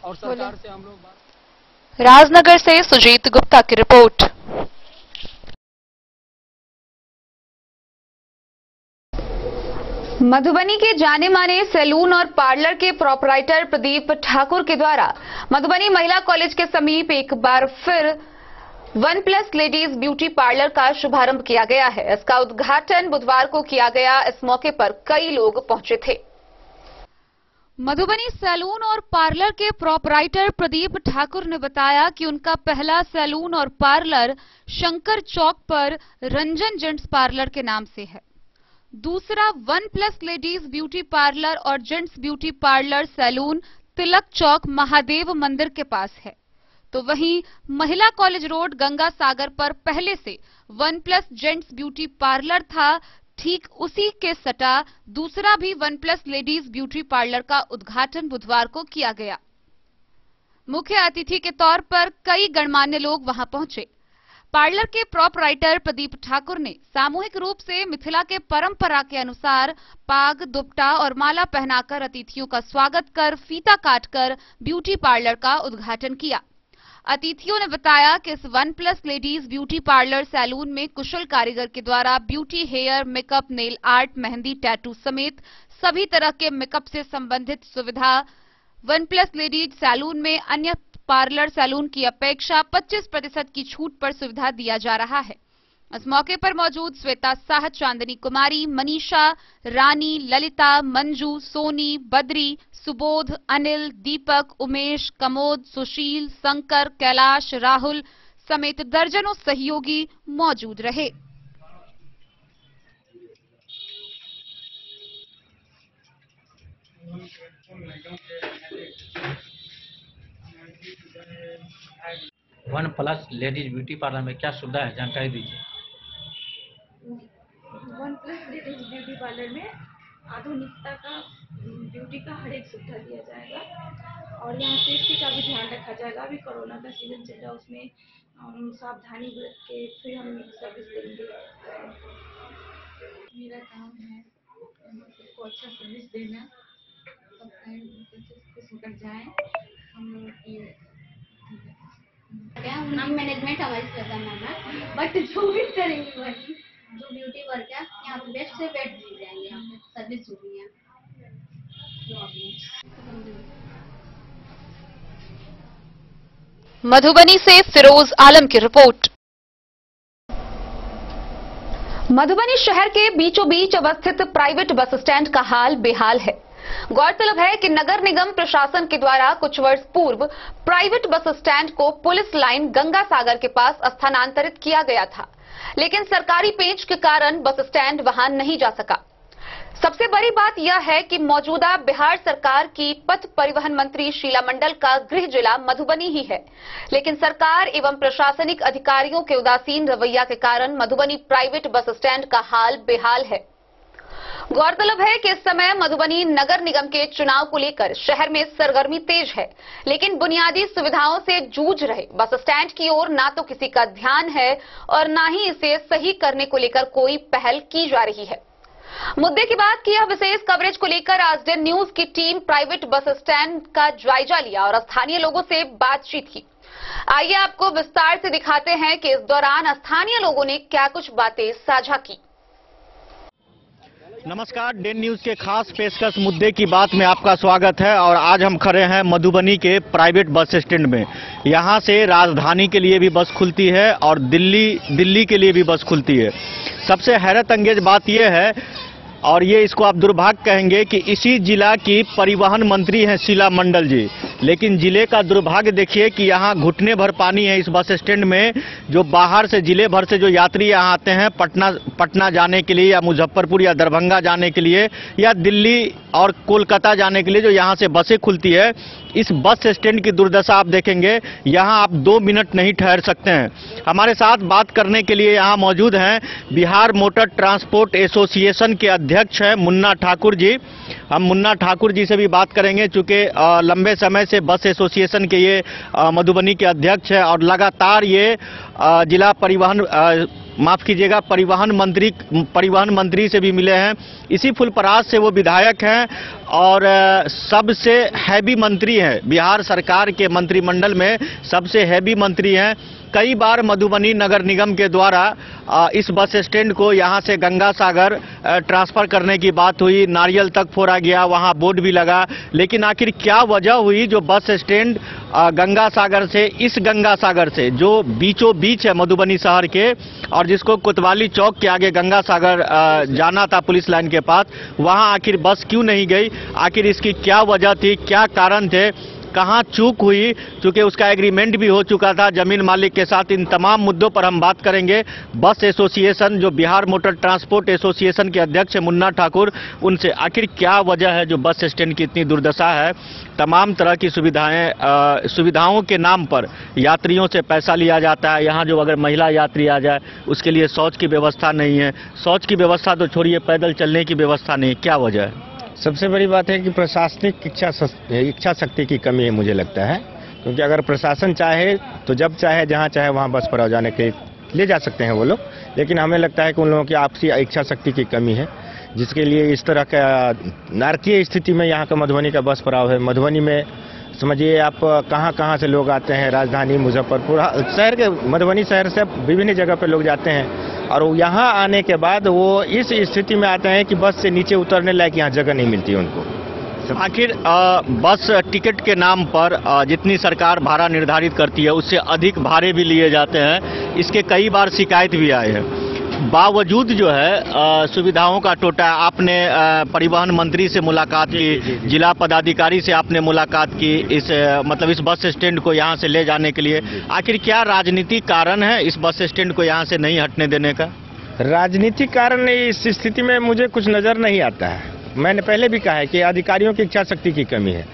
Speaker 20: और सरकार से हम लोग।
Speaker 9: राजनगर से सुजीत गुप्ता की रिपोर्ट।
Speaker 1: मधुबनी के जाने माने सैलून और पार्लर के प्रोपराइटर प्रदीप ठाकुर के द्वारा मधुबनी महिला कॉलेज के समीप एक बार फिर 1+ लेडीज ब्यूटी पार्लर का शुभारंभ किया गया है। इसका उद्घाटन बुधवार को किया गया। इस मौके पर कई लोग पहुंचे थे।
Speaker 2: मधुबनी सैलून और पार्लर के प्रोपराइटर प्रदीप ठाकुर ने बताया कि उनका पहला सैलून और पार्लर शंकर चौक पर रंजन जेंट्स पार्लर के नाम से है। दूसरा 1+ लेडीज ब्यूटी पार्लर और जेंट्स ब्यूटी पार्लर सैलून तिलक चौक महादेव मंदिर के पास है। तो वहीं महिला कॉलेज रोड गंगा सागर पर पहले से 1+ जेंट्स ब्यूटी पार्लर था। ठीक उसी के सटा दूसरा भी 1+ लेडीज ब्यूटी पार्लर का उद्घाटन बुधवार को किया गया। मुख्य अतिथि के तौर पर कई गणमान्य लोग वहां पहुंचे। पार्लर के प्रोपराइटर प्रदीप ठाकुर ने सामूहिक रूप से मिथिला के परंपरा के अनुसार पाग, दुपट्टा और माला पहनाकर अतिथियों का स्वागत कर फीता काटकर ब्यूटी पार्लर का उद्घाटन किया। अतिथियों ने बताया कि इस 1+ लेडीज ब्यूटी पार्लर सैलून में कुशल कारीगर के द्वारा beauty, hair, makeup, nail art, mehndi, tattoo समेत सभी तरह के मेकअप से संबंधित सुविधा 1+ लेडीज सैलून में अन्य पार्लर सैलून की अपेक्षा 25% की छूट पर सुविधा दिया जा रहा है। इस मौके पर मौजूद श्वेता साह, चांदनी कुमारी, मनीषा, रानी, ललिता, मंजू, सोनी, बद्री, सुबोध, अनिल, दीपक, उमेश, कमोद, सुशील, शंकर, कैलाश, राहुल समेत दर्जनों सहयोगी मौजूद रहे।
Speaker 3: One plus ladies beauty parlour में क्या सुविधा है, जानकारी दीजिए।
Speaker 4: 1+ लेडीज ब्यूटी पार्लर में आधुनिकता का ब्यूटी का हर एक सुविधा दिया जाएगा और यहाँ सेफ्टी का भी ध्यान रखा जाएगा। अभी कोरोना का सीजन चल रहा है, उसमें सावधानी बरत के फिर हम सर्विस देंगे। मेरा काम है सबको अच्छा सर्विस देना, सब खुश होकर जाए। हम लोग की
Speaker 8: नाम मैनेजमेंट हमारी श्रद्धा मैम है, बट जो भी करेंगे वही जो ब्यूटी वर्क है यहाँ पे बेस्ट से बेस्ट दी जाएंगे। यहाँ पे सर्विस जो भी है।
Speaker 9: मधुबनी से फिरोज आलम की रिपोर्ट।
Speaker 1: मधुबनी शहर के बीचों बीच अवस्थित प्राइवेट बस स्टैंड का हाल बेहाल है। गौरतलब है कि नगर निगम प्रशासन के द्वारा कुछ वर्ष पूर्व प्राइवेट बस स्टैंड को पुलिस लाइन गंगा सागर के पास स्थानांतरित किया गया था, लेकिन सरकारी पेंच के कारण बस स्टैंड वहां नहीं जा सका। सबसे बड़ी बात यह है कि मौजूदा बिहार सरकार की पथ परिवहन मंत्री शीला मंडल का गृह जिला मधुबनी ही है, लेकिन सरकार एवं प्रशासनिक अधिकारियों के उदासीन रवैया के कारण मधुबनी प्राइवेट बस स्टैंड का हाल बेहाल है। गौरतलब है कि इस समय मधुबनी नगर निगम के चुनाव को लेकर शहर में सरगर्मी तेज है, लेकिन बुनियादी सुविधाओं से जूझ रहे बस स्टैंड की ओर ना तो किसी का ध्यान है और ना ही इसे सही करने को लेकर कोई पहल की जा रही है। मुद्दे की बात की यह विशेष कवरेज को लेकर आज डे न्यूज की टीम प्राइवेट बस स्टैंड का जायजा लिया और स्थानीय लोगों से बातचीत की। आइए आपको विस्तार से दिखाते हैं कि इस दौरान स्थानीय लोगों ने क्या कुछ बातें साझा की।
Speaker 22: नमस्कार, डेन न्यूज के खास पेशकश मुद्दे की बात में आपका स्वागत है। और आज हम खड़े हैं मधुबनी के प्राइवेट बस स्टैंड में। यहाँ से राजधानी के लिए भी बस खुलती है और दिल्ली के लिए भी बस खुलती है। सबसे हैरत अंगेज बात यह है, और ये इसको आप दुर्भाग्य कहेंगे, कि इसी जिला की परिवहन मंत्री हैं शीला मंडल जी, लेकिन जिले का दुर्भाग्य देखिए कि यहाँ घुटने भर पानी है इस बस स्टैंड में। जो बाहर से, जिले भर से जो यात्री यहाँ आते हैं पटना जाने के लिए, या मुजफ्फरपुर या दरभंगा जाने के लिए, या दिल्ली और कोलकाता जाने के लिए जो यहाँ से बसें खुलती है, इस बस स्टैंड की दुर्दशा आप देखेंगे। यहाँ आप 2 मिनट नहीं ठहर सकते हैं। हमारे साथ बात करने के लिए यहाँ मौजूद हैं बिहार मोटर ट्रांसपोर्ट एसोसिएशन के अध्यक्ष हैं मुन्ना ठाकुर जी। हम मुन्ना ठाकुर जी से भी बात करेंगे, चूँकि लंबे समय से बस एसोसिएशन के ये मधुबनी के अध्यक्ष हैं और लगातार ये जिला परिवहन माफ कीजिएगा परिवहन मंत्री से भी मिले हैं। इसी फुलपरास से वो विधायक हैं और सबसे हैवी मंत्री हैं, बिहार सरकार के मंत्रिमंडल में सबसे हैवी मंत्री हैं। कई बार मधुबनी नगर निगम के द्वारा इस बस स्टैंड को यहाँ से गंगा सागर ट्रांसफर करने की बात हुई, नारियल तक फोड़ा गया, वहाँ बोर्ड भी लगा, लेकिन आखिर क्या वजह हुई जो बस स्टैंड गंगा सागर से, इस गंगा सागर से जो बीचों बीच है मधुबनी शहर के, और जिसको कोतवाली चौक के आगे गंगा सागर जाना था पुलिस लाइन के पास, वहाँ आखिर बस क्यों नहीं गई? आखिर इसकी क्या वजह थी, क्या कारण थे, कहाँ चूक हुई? चूँकि उसका एग्रीमेंट भी हो चुका था जमीन मालिक के साथ। इन तमाम मुद्दों पर हम बात करेंगे बस एसोसिएशन, जो बिहार मोटर ट्रांसपोर्ट एसोसिएशन के अध्यक्ष है मुन्ना ठाकुर, उनसे आखिर क्या वजह है जो बस स्टैंड की इतनी दुर्दशा है। तमाम तरह की सुविधाओं के नाम पर यात्रियों से पैसा लिया जाता है। यहाँ जो अगर महिला यात्री आ जाए उसके लिए शौच की व्यवस्था नहीं है, शौच की व्यवस्था तो छोड़िए, पैदल चलने की व्यवस्था नहीं। क्या वजह है?
Speaker 5: सबसे बड़ी बात है कि प्रशासनिक इच्छा शक्ति की कमी है, मुझे लगता है। क्योंकि अगर प्रशासन चाहे तो जब चाहे जहां चाहे वहां बस पड़ाव जाने के ले जा सकते हैं वो लोग, लेकिन हमें लगता है कि उन लोगों की आपसी इच्छा शक्ति की कमी है, जिसके लिए इस तरह का नारकीय स्थिति में यहाँ का मधुबनी का बस पड़ाव है। मधुबनी में समझिए आप कहाँ से लोग आते हैं, राजधानी, मुजफ्फरपुर शहर के, मधुबनी शहर से बविभिन्न जगह पे लोग जाते हैं, और यहाँ आने के बाद वो इस स्थिति में आते हैं कि बस से नीचे उतरने लायक यहाँ जगह नहीं मिलती उनको।
Speaker 22: आखिर बस टिकट के नाम पर जितनी सरकार भाड़ा निर्धारित करती है उससे अधिक भाड़े भी लिए जाते हैं। इसके कई बार शिकायत भी आए हैं। बावजूद जो है सुविधाओं का टोटा, आपने परिवहन मंत्री से मुलाकात की, जिला पदाधिकारी से आपने मुलाकात की, इस बस स्टैंड को यहाँ से ले जाने के लिए। आखिर क्या राजनीतिक कारण है इस बस स्टैंड को यहाँ से नहीं हटने देने का?
Speaker 5: राजनीतिक कारण इस स्थिति में मुझे कुछ नजर नहीं आता है। मैंने पहले भी कहा है कि अधिकारियों की इच्छा शक्ति की कमी है,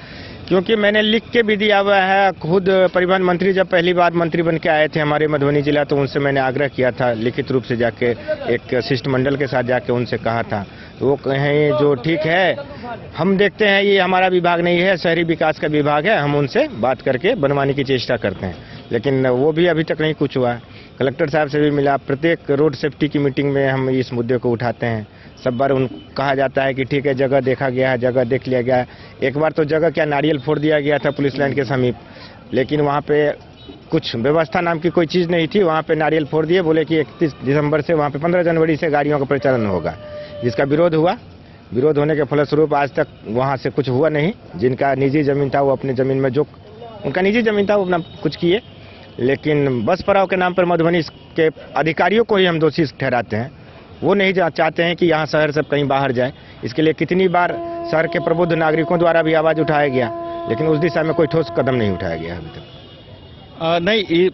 Speaker 5: क्योंकि मैंने लिख के भी दिया हुआ है। खुद परिवहन मंत्री जब पहली बार मंत्री बन के आए थे हमारे मधुबनी जिला, तो उनसे मैंने आग्रह किया था लिखित रूप से, जाके एक शिष्टमंडल के साथ जाके उनसे कहा था। वो कहें जो ठीक है, हम देखते हैं, ये हमारा विभाग नहीं है, शहरी विकास का विभाग है, हम उनसे बात करके बनवाने की चेष्टा करते हैं, लेकिन वो भी अभी तक नहीं कुछ हुआ। कलेक्टर साहब से भी मिला, प्रत्येक रोड सेफ्टी की मीटिंग में हम इस मुद्दे को उठाते हैं। सब बार कहा जाता है कि ठीक है, जगह देखा गया है, जगह देख लिया गया है। एक बार तो जगह क्या, नारियल फोड़ दिया गया था पुलिस लाइन के समीप, लेकिन वहाँ पे कुछ व्यवस्था नाम की कोई चीज़ नहीं थी। वहाँ पे नारियल फोड़ दिए, बोले कि 31 दिसंबर से वहाँ पे 15 जनवरी से गाड़ियों का परिचालन होगा, जिसका विरोध हुआ। विरोध होने के फलस्वरूप आज तक वहाँ से कुछ हुआ नहीं। जिनका निजी ज़मीन था वो अपनी ज़मीन में, जो उनका निजी ज़मीन था वो अपना कुछ किए, लेकिन बस पड़ाव के नाम पर मधुबनी के अधिकारियों को ही हम दोषी ठहराते हैं। वो नहीं चाहते हैं कि यहाँ शहर से कहीं बाहर जाए। इसके लिए कितनी बार शहर के प्रबुद्ध नागरिकों द्वारा भी आवाज़ उठाया गया, लेकिन उस दिशा में कोई ठोस कदम नहीं उठाया गया अभी तक।
Speaker 22: नहीं,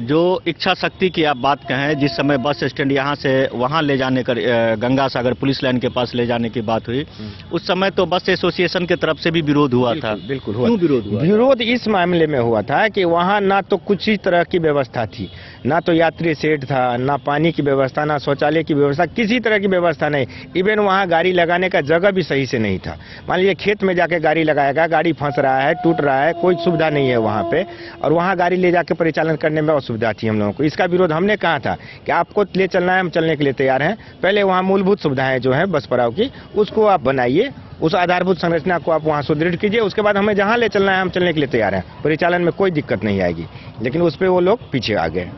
Speaker 22: जो इच्छा शक्ति की आप बात कहें, जिस समय बस स्टैंड यहाँ से वहाँ ले जाने का, गंगा सागर पुलिस लाइन के पास ले जाने की बात हुई, उस समय तो बस एसोसिएशन की तरफ से भी विरोध हुआ था।
Speaker 5: बिल्कुल हुआ।
Speaker 22: क्यों विरोध हुआ?
Speaker 5: विरोध इस मामले में हुआ था कि वहाँ ना तो कुछ ही तरह की व्यवस्था थी, ना तो यात्री शेड था, ना पानी की व्यवस्था, ना शौचालय की व्यवस्था, किसी तरह की व्यवस्था नहीं। इवन वहाँ गाड़ी लगाने का जगह भी सही से नहीं था। मान लीजिए खेत में जाके गाड़ी लगाएगा, गाड़ी फंस रहा है, टूट रहा है, कोई सुविधा नहीं है वहाँ पे, और वहाँ गाड़ी ले जाके परिचालन करने में असुविधा थी हम लोगों को। इसका विरोध हमने कहा था कि आपको ले चलना है, हम चलने के लिए तैयार हैं। पहले वहाँ मूलभूत सुविधाएं जो है बस पड़ाव की, उसको आप बनाइए, उस आधारभूत संरचना को आप वहाँ सुदृढ़ कीजिए, उसके बाद हमें जहाँ ले चलना है हम चलने के लिए तैयार हैं, परिचालन में कोई दिक्कत नहीं आएगी। लेकिन उस पर वो लोग पीछे आ गए।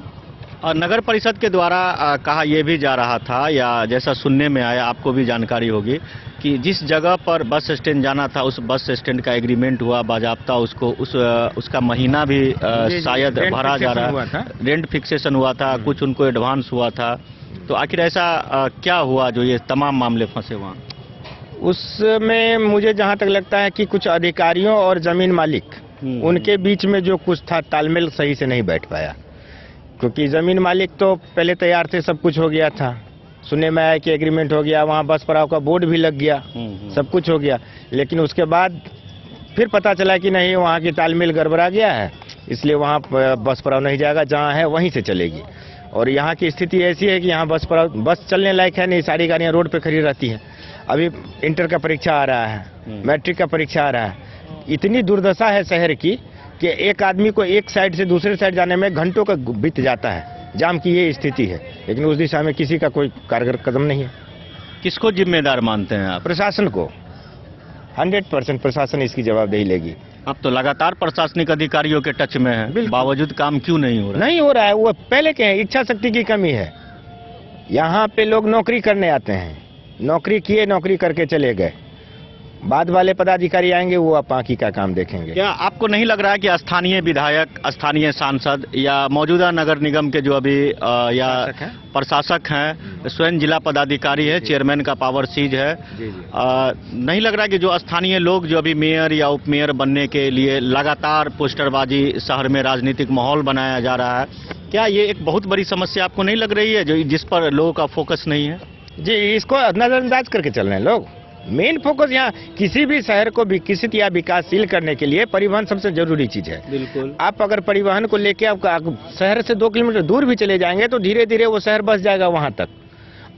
Speaker 22: और नगर परिषद के द्वारा कहा यह भी जा रहा था, या जैसा सुनने में आया, आपको भी जानकारी होगी, कि जिस जगह पर बस स्टैंड जाना था उस बस स्टैंड का एग्रीमेंट हुआ बाजाबता, उसको उसका महीना भी शायद भरा जा रहा है, रेंट फिक्सेशन हुआ था, कुछ उनको एडवांस हुआ था। तो आखिर ऐसा क्या हुआ जो ये तमाम मामले फंसे वहाँ?
Speaker 5: उसमें मुझे जहाँ तक लगता है कि कुछ अधिकारियों और जमीन मालिक उनके बीच में जो कुछ था तालमेल सही से नहीं बैठ पाया, क्योंकि जमीन मालिक तो पहले तैयार थे, सब कुछ हो गया था, सुनने में आया कि एग्रीमेंट हो गया, वहाँ बस पड़ाव का बोर्ड भी लग गया, सब कुछ हो गया, लेकिन उसके बाद फिर पता चला कि नहीं, वहाँ की तालमेल गड़बड़ा गया है, इसलिए वहाँ बस पड़ाव नहीं जाएगा, जहाँ है वहीं से चलेगी। और यहाँ की स्थिति ऐसी है कि यहाँ बस चलने लायक है नहीं, सारी गाड़ियाँ रोड पे खड़ी रहती हैं। अभी इंटर का परीक्षा आ रहा है, मैट्रिक का परीक्षा आ रहा है, इतनी दुर्दशा है शहर की कि एक आदमी को एक साइड से दूसरे साइड जाने में घंटों का बीत जाता है, जाम की ये स्थिति है, लेकिन उस दिशा में किसी का कोई कारगर कदम नहीं है।
Speaker 22: किसको जिम्मेदार मानते हैं आप?
Speaker 5: प्रशासन को, 100% प्रशासन इसकी जवाबदेही लेगी।
Speaker 22: अब तो लगातार प्रशासनिक अधिकारियों के टच में है, बावजूद काम क्यों नहीं हो रहा?
Speaker 5: नहीं हो रहा है, वो पहले के हैं, इच्छा शक्ति की कमी है। यहाँ पे लोग नौकरी करने आते हैं, नौकरी किए, नौकरी करके चले गए, बाद वाले पदाधिकारी आएंगे, वो आप बाकी का काम देखेंगे।
Speaker 22: क्या आपको नहीं लग रहा है कि स्थानीय विधायक, स्थानीय सांसद या मौजूदा नगर निगम के जो अभी या प्रशासक हैं, स्वयं जिला पदाधिकारी है, चेयरमैन का पावर सीज है, नहीं लग रहा कि जो स्थानीय लोग जो अभी मेयर या उप मेयर बनने के लिए लगातार पोस्टरबाजी, शहर में राजनीतिक माहौल बनाया जा रहा है, क्या ये एक बहुत बड़ी समस्या आपको नहीं लग रही है, जो जिस पर लोगों का फोकस नहीं है?
Speaker 5: जी, इसको नजरअंदाज करके चल रहे हैं लोग। मेन फोकस यहाँ किसी भी शहर को विकसित या विकासशील करने के लिए परिवहन सबसे जरूरी चीज है।
Speaker 22: बिल्कुल।
Speaker 5: आप अगर परिवहन को लेके आप शहर से 2 किलोमीटर दूर भी चले जाएंगे तो धीरे धीरे वो शहर बस जाएगा वहां तक,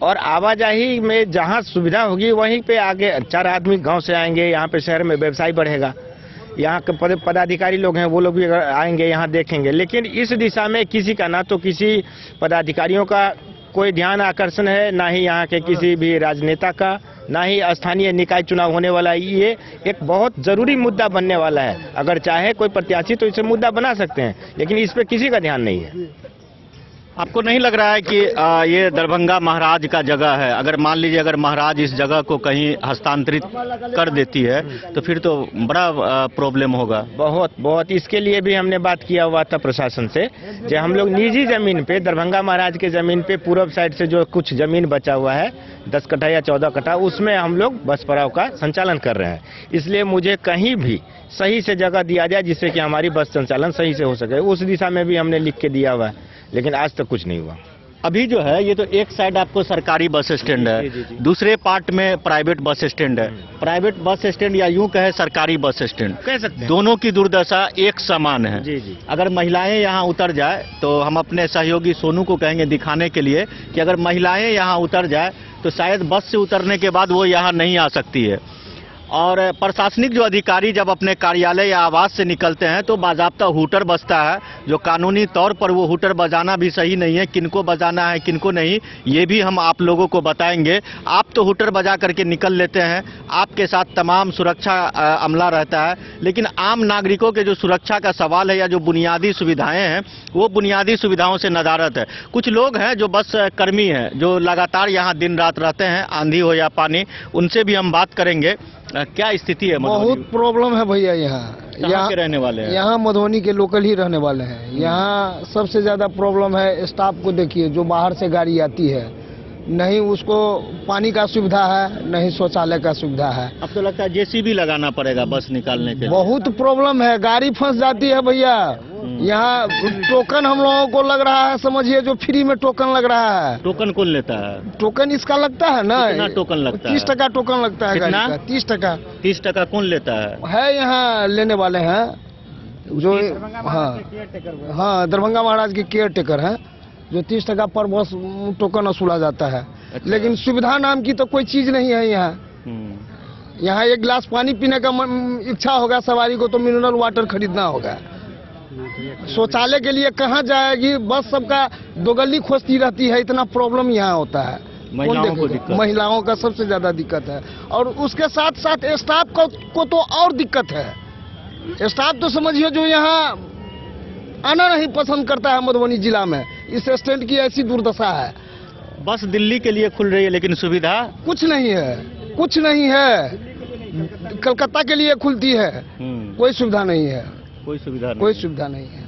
Speaker 5: और आवाजाही में जहां सुविधा होगी वहीं पे आगे 4 आदमी गांव से आएंगे, यहाँ पे शहर में व्यवसाय बढ़ेगा, यहाँ के पदाधिकारी लोग हैं वो लोग भी अगर आएंगे यहाँ देखेंगे। लेकिन इस दिशा में किसी का, ना तो किसी पदाधिकारियों का कोई ध्यान आकर्षण है, ना ही यहाँ के किसी भी राजनेता का, ना ही स्थानीय निकाय चुनाव होने वाला है। ये एक बहुत जरूरी मुद्दा बनने वाला है, अगर चाहे कोई प्रत्याशी तो इसे मुद्दा बना सकते हैं, लेकिन इस पे किसी का ध्यान नहीं है।
Speaker 22: आपको नहीं लग रहा है कि ये दरभंगा महाराज का जगह है, अगर मान लीजिए अगर महाराज इस जगह को कहीं हस्तांतरित कर देती है तो फिर तो बड़ा प्रॉब्लम होगा?
Speaker 5: बहुत इसके लिए भी हमने बात किया हुआ था प्रशासन से, जो हम लोग निजी जमीन पे, दरभंगा महाराज के जमीन पे पूर्व साइड से जो कुछ जमीन बचा हुआ है 10 कट्ठा या 14 कट्ठा, उसमें हम लोग बस पड़ाव का संचालन कर रहे हैं। इसलिए मुझे कहीं भी सही से जगह दिया जाए जिससे कि हमारी बस संचालन सही से हो सके, उस दिशा में भी हमने लिख के दिया हुआ है, लेकिन आज तक कुछ नहीं हुआ।
Speaker 22: अभी जो है ये तो एक साइड आपको सरकारी बस स्टैंड है, दूसरे पार्ट में प्राइवेट बस स्टैंड है। प्राइवेट बस स्टैंड या यूं कहे सरकारी बस स्टैंड,
Speaker 5: कह सकते हैं,
Speaker 22: दोनों की दुर्दशा एक समान है।
Speaker 5: जी।
Speaker 22: अगर महिलाएं यहाँ उतर जाए तो हम अपने सहयोगी सोनू को कहेंगे दिखाने के लिए कि अगर महिलाएं यहाँ उतर जाए तो शायद बस से उतरने के बाद वो यहाँ नहीं आ सकती है। और प्रशासनिक जो अधिकारी जब अपने कार्यालय या आवास से निकलते हैं तो बाजाब्ता हूटर बजता है, जो कानूनी तौर पर वो हूटर बजाना भी सही नहीं है, किनको बजाना है किनको नहीं ये भी हम आप लोगों को बताएंगे। आप तो हूटर बजा करके निकल लेते हैं, आपके साथ तमाम सुरक्षा अमला रहता है, लेकिन आम नागरिकों के जो सुरक्षा का सवाल है या जो बुनियादी सुविधाएं हैं वो बुनियादी सुविधाओं से नदारत है। कुछ लोग हैं जो बस कर्मी हैं जो लगातार यहाँ दिन रात रहते हैं, आंधी हो या पानी, उनसे भी हम बात करेंगे। क्या स्थिति है?
Speaker 6: बहुत प्रॉब्लम है भैया, यहाँ
Speaker 22: के रहने वाले हैं?
Speaker 6: यहाँ मधुबनी के लोकल ही रहने वाले हैं। यहाँ सबसे ज्यादा प्रॉब्लम है स्टाफ को, देखिए जो बाहर से गाड़ी आती है, नहीं उसको पानी का सुविधा है, नहीं शौचालय का सुविधा है।
Speaker 22: अब तो लगता है जेसीबी लगाना पड़ेगा बस निकालने के लिए।
Speaker 6: बहुत प्रॉब्लम है, गाड़ी फंस जाती है भैया। यहाँ टोकन हम लोगों को लग रहा है, समझिए जो फ्री में टोकन लग रहा है।
Speaker 22: टोकन कौन लेता है?
Speaker 6: टोकन इसका लगता है ना,
Speaker 22: कितना टोकन लगता है?
Speaker 6: 30 टका टोकन लगता है गाड़ी का। 30 टका।
Speaker 22: 30 टका कौन लेता है?
Speaker 6: यहाँ लेने वाले हैं जो, हाँ दरभंगा महाराज के केयर टेकर है, जो 30 टका पर बस टोकन वसूला जाता है। अच्छा। लेकिन सुविधा नाम की तो कोई चीज नहीं है यहाँ। यहाँ एक गिलास पानी पीने का इच्छा होगा सवारी को तो मिनरल वाटर खरीदना होगा। शौचालय के लिए कहाँ जाएगी, बस सबका दोगली खोजती रहती है, इतना प्रॉब्लम यहाँ होता है। महिलाओं का सबसे ज्यादा दिक्कत है, और उसके साथ साथ स्टाफ को तो और दिक्कत है। स्टाफ तो समझिए जो यहाँ आना नहीं पसंद करता है मधुबनी जिला में, इस स्टैंड की ऐसी दुर्दशा है।
Speaker 22: बस दिल्ली के लिए खुल रही है लेकिन सुविधा
Speaker 6: कुछ नहीं है, कुछ नहीं है। कलकत्ता के लिए खुलती है, कोई सुविधा नहीं है,
Speaker 22: कोई सुविधा
Speaker 6: नहीं है।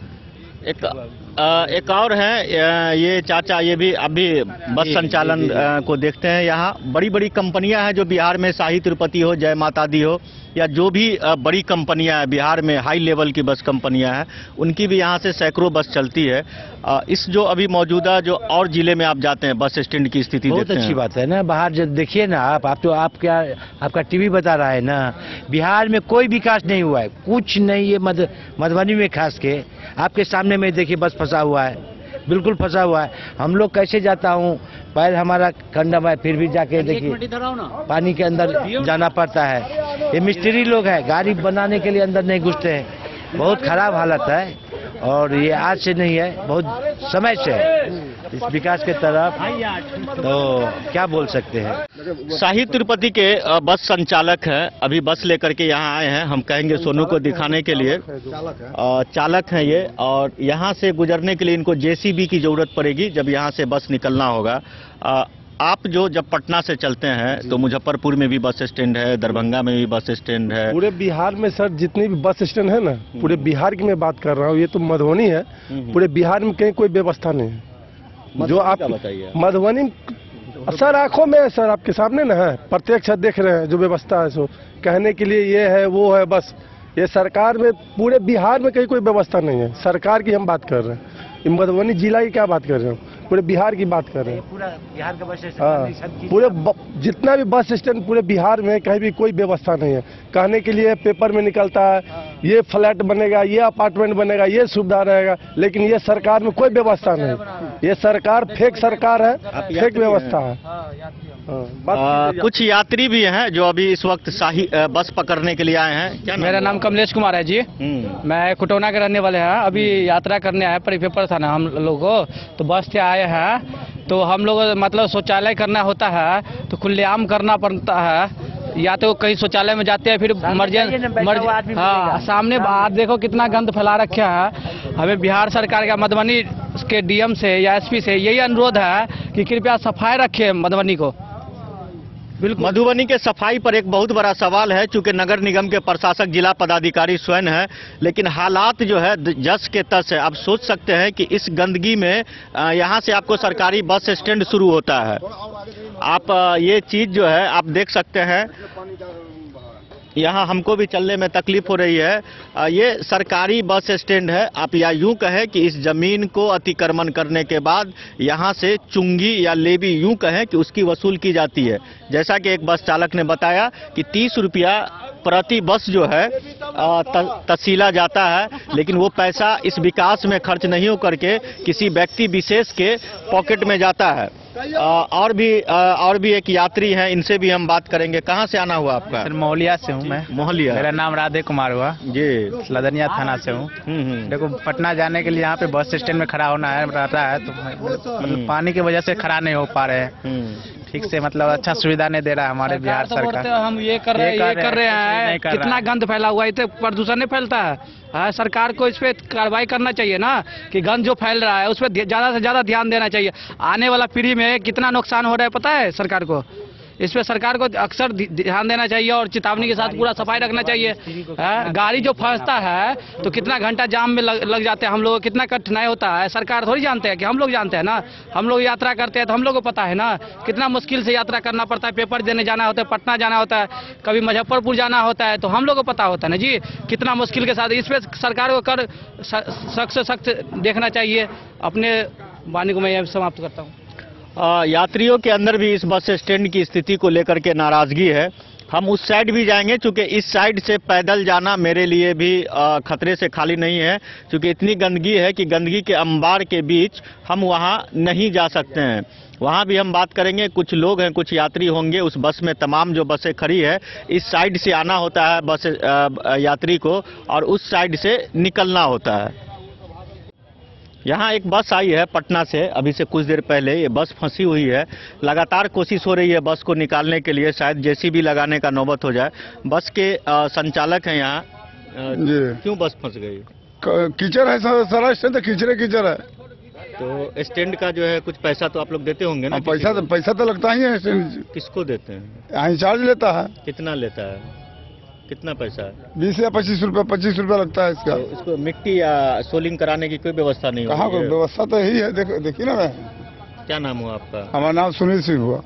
Speaker 22: एक और है ये चाचा, ये भी अभी बस संचालन को देखते हैं। यहाँ बड़ी बड़ी कंपनियां हैं जो बिहार में, शाही तिरुपति हो, जय माता दी हो, या जो भी बड़ी कंपनियां हैं बिहार में, हाई लेवल की बस कंपनियां हैं, उनकी भी यहाँ से सैकड़ों बस चलती है। इस जो अभी मौजूदा जो और जिले में आप जाते हैं बस स्टैंड की स्थिति
Speaker 7: बहुत अच्छी बात है ना। बाहर जब देखिए ना आप तो आपका टीवी बता रहा है ना, बिहार में कोई विकास नहीं हुआ है, कुछ नहीं। ये मधुबनी में खास के आपके सामने में देखिए बस फंसा हुआ है, बिल्कुल फंसा हुआ है। हम लोग कैसे जाता हूँ, पैर हमारा कंडम है, फिर भी जाके देखिए पानी के अंदर जाना पड़ता है। ये मिस्त्री लोग हैं, गाड़ी बनाने के लिए अंदर नहीं घुसते हैं। बहुत खराब हालत है और ये आज से नहीं है, बहुत समय से है इस विकास के तरफ। तो क्या बोल सकते हैं।
Speaker 22: शाही तिरुपति के बस संचालक हैं, अभी बस लेकर के यहाँ आए हैं। हम कहेंगे सोनू को दिखाने के लिए। चालक हैं ये, और यहाँ से गुजरने के लिए इनको जेसीबी की जरूरत पड़ेगी जब यहाँ से बस निकलना होगा। आप जब पटना से चलते हैं तो मुजफ्फरपुर में भी बस स्टैंड है, दरभंगा में भी बस स्टैंड है।
Speaker 10: पूरे बिहार में सर जितने भी बस स्टैंड है ना, पूरे बिहार की मैं बात कर रहा हूँ, ये तो मधुबनी है, पूरे बिहार में कहीं कोई व्यवस्था नहीं है। जो आप बताइए मधुबनी सर आंखों में है, सर आपके सामने ना है, प्रत्यक्ष देख रहे हैं जो व्यवस्था है। सो कहने के लिए ये है वो है, बस ये सरकार में पूरे बिहार में कहीं कोई व्यवस्था नहीं है। सरकार की हम बात कर रहे हैं, मधुबनी जिला की क्या बात कर रहे हैं, पूरे बिहार की बात कर रहे हैं।
Speaker 7: पूरा बिहार का बस
Speaker 10: स्टैंड, पूरे जितना भी बस स्टैंड पूरे बिहार में कहीं भी कोई व्यवस्था नहीं है। कहने के लिए पेपर में निकलता है ये फ्लैट बनेगा, ये अपार्टमेंट बनेगा, ये सुविधा रहेगा, लेकिन ये सरकार में कोई व्यवस्था नहीं। ये सरकार फेक सरकार है, फेक व्यवस्था है।
Speaker 22: कुछ यात्री भी हैं जो अभी इस वक्त शाही बस पकड़ने के लिए आए हैं। क्या
Speaker 23: मेरा नाम कमलेश कुमार है जी। मैं कुटौना के रहने वाले हैं। अभी यात्रा करने आए, परिपेपर था ना हम लोग को, तो बस से आए हैं। तो हम लोग मतलब शौचालय करना होता है तो खुलेआम करना पड़ता है, या तो कहीं शौचालय में जाते हैं फिर हाँ सामने बाहर देखो कितना गंद फैला रखे है। हमें बिहार सरकार का मधुबनी के डीएम से या एसपी से यही अनुरोध है कि कृपया सफाई रखें मधुबनी को।
Speaker 22: मधुबनी के सफाई पर एक बहुत बड़ा सवाल है, चूंकि नगर निगम के प्रशासक जिला पदाधिकारी स्वयं है, लेकिन हालात जो है जस के तस है। आप सोच सकते हैं कि इस गंदगी में यहाँ से आपको सरकारी बस स्टैंड शुरू होता है। आप ये चीज जो है आप देख सकते हैं, यहाँ हमको भी चलने में तकलीफ हो रही है। ये सरकारी बस स्टैंड है। आप या यूं कहें कि इस जमीन को अतिक्रमण करने के बाद यहाँ से चुंगी या लेवी यूं कहें कि उसकी वसूल की जाती है। जैसा कि एक बस चालक ने बताया कि 30 रुपया प्रति बस जो है तसीला जाता है, लेकिन वो पैसा इस विकास में खर्च नहीं होकर के किसी व्यक्ति विशेष के पॉकेट में जाता है। और भी एक यात्री हैं, इनसे भी हम बात करेंगे। कहाँ से आना हुआ आपका?
Speaker 24: सर मोहलिया से हूँ मैं।
Speaker 22: मोहलिया।
Speaker 24: मेरा नाम राधे कुमार हुआ जी, लदनिया थाना से हूँ। देखो पटना जाने के लिए यहाँ पे बस स्टैंड में खड़ा होना है रहता है, तो मतलब पानी की वजह से खड़ा नहीं हो पा रहे हैं ठीक से, मतलब अच्छा सुविधा नहीं दे रहा है हमारे बिहार सरकार।
Speaker 23: हम ये कर रहे हैं, कितना गंद फैला हुआ है, तो प्रदूषण नहीं फैलता है। सरकार को इस पे कार्रवाई करना चाहिए ना, कि गंद जो फैल रहा है उस पर ज्यादा से ज्यादा ध्यान देना चाहिए। आने वाला पीढ़ी में कितना नुकसान हो रहा है पता है सरकार को, इस पे सरकार को अक्सर ध्यान देना चाहिए और चेतावनी के साथ पूरा सफाई रखना चाहिए। गाड़ी जो फंसता है तो कितना घंटा जाम में लग जाते हैं हम लोग, कितना कठिनाई होता है। सरकार थोड़ी जानते हैं कि हम लोग जानते हैं ना, हम लोग यात्रा करते हैं तो हम लोग को पता है ना कितना मुश्किल से यात्रा करना पड़ता है। पेपर देने जाना होता है, पटना जाना होता है, कभी मुजफ्फरपुर जाना होता है, तो हम लोग को पता होता है ना जी कितना मुश्किल के साथ। इस पे सरकार को कर सख्त से सख्त देखना चाहिए। अपने वाणी को मैं यह समाप्त करता हूँ।
Speaker 22: यात्रियों के अंदर भी इस बस स्टैंड की स्थिति को लेकर के नाराजगी है। हम उस साइड भी जाएंगे, क्योंकि इस साइड से पैदल जाना मेरे लिए भी खतरे से खाली नहीं है, क्योंकि इतनी गंदगी है कि गंदगी के अंबार के बीच हम वहां नहीं जा सकते हैं। वहां भी हम बात करेंगे। कुछ लोग हैं, कुछ यात्री होंगे उस बस में। तमाम जो बसें खड़ी है इस साइड से आना होता है बस यात्री को, और उस साइड से निकलना होता है। यहाँ एक बस आई है पटना से, अभी से कुछ देर पहले। ये बस फंसी हुई है, लगातार कोशिश हो रही है बस को निकालने के लिए, शायद जेसीबी लगाने का नौबत हो जाए। बस के संचालक हैं यहाँ। क्यों बस फंस गई?
Speaker 25: कीचड़ है, सारा स्टैंड कीचड़ है।
Speaker 22: तो स्टैंड का जो है कुछ पैसा तो आप लोग देते होंगे ना?
Speaker 11: पैसा तो लगता ही है स्टैंड।
Speaker 22: किसको देते हैं?
Speaker 11: यहाँ चार्ज लेता है।
Speaker 22: कितना लेता है? कितना पैसा है?
Speaker 11: 20 या 25 रुपये, 25 रुपये लगता है इसका।
Speaker 22: तो इसको मिट्टी या सोलिंग कराने की कोई व्यवस्था नहीं?
Speaker 11: कहाँ कोई व्यवस्था तो यही है, देखिए ना।
Speaker 22: क्या नाम हुआ आपका?
Speaker 11: हमारा नाम सुनील सिंह हुआ।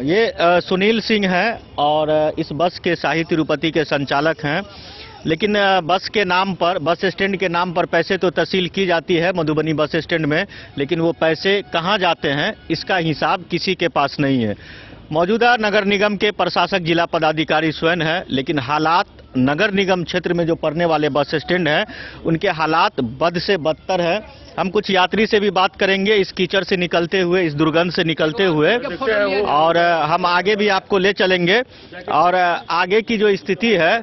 Speaker 22: ये सुनील सिंह है और इस बस के शाही तिरुपति के संचालक हैं। लेकिन बस के नाम पर, बस स्टैंड के नाम पर पैसे तो तहसील की जाती है मधुबनी बस स्टैंड में, लेकिन वो पैसे कहाँ जाते हैं इसका हिसाब किसी के पास नहीं है। मौजूदा नगर निगम के प्रशासक जिला पदाधिकारी स्वयं है, लेकिन हालात नगर निगम क्षेत्र में जो पड़ने वाले बस स्टैंड हैं उनके हालात बद से बदतर है। हम कुछ यात्री से भी बात करेंगे इस कीचड़ से निकलते हुए, इस दुर्गंध से निकलते हुए, और हम आगे भी आपको ले चलेंगे और आगे की जो स्थिति है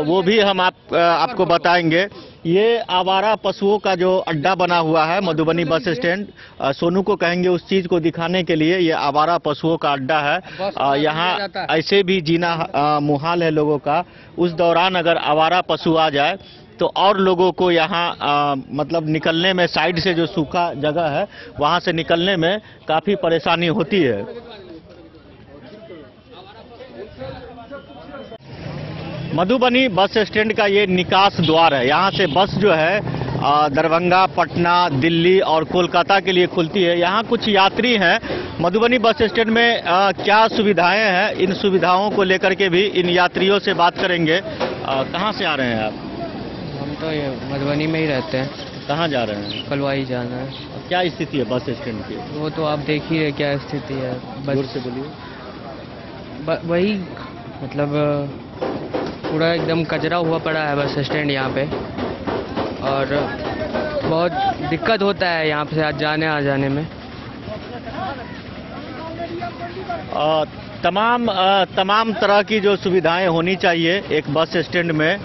Speaker 22: वो भी हम आपको बताएंगे। ये आवारा पशुओं का जो अड्डा बना हुआ है मधुबनी बस स्टैंड, सोनू को कहेंगे उस चीज को दिखाने के लिए। ये आवारा पशुओं का अड्डा है। यहाँ ऐसे भी जीना मुहाल है लोगों का। उस दौरान अगर आवारा पशु आ जाए तो और लोगों को यहाँ मतलब निकलने में, साइड से जो सूखा जगह है वहाँ से निकलने में काफ़ी परेशानी होती है। मधुबनी बस स्टैंड का ये निकास द्वार है। यहाँ से बस जो है दरभंगा, पटना, दिल्ली और कोलकाता के लिए खुलती है। यहाँ कुछ यात्री हैं। मधुबनी बस स्टैंड में क्या सुविधाएं हैं, इन सुविधाओं को लेकर के भी इन यात्रियों से बात करेंगे। कहाँ से आ रहे हैं आप?
Speaker 12: हम तो ये मधुबनी में ही रहते हैं।
Speaker 22: कहाँ जा रहे हैं?
Speaker 12: कलवाई जाना है।
Speaker 22: क्या स्थिति है बस स्टैंड की?
Speaker 12: वो तो आप देख ही रहे क्या स्थिति है।
Speaker 22: जोर से बोलिए।
Speaker 12: वही मतलब पूरा एकदम कचरा हुआ पड़ा है बस स्टैंड यहाँ पे, और बहुत दिक्कत होता है यहाँ से जाने आ जाने में।
Speaker 22: तमाम तरह की जो सुविधाएं होनी चाहिए एक बस स्टैंड में,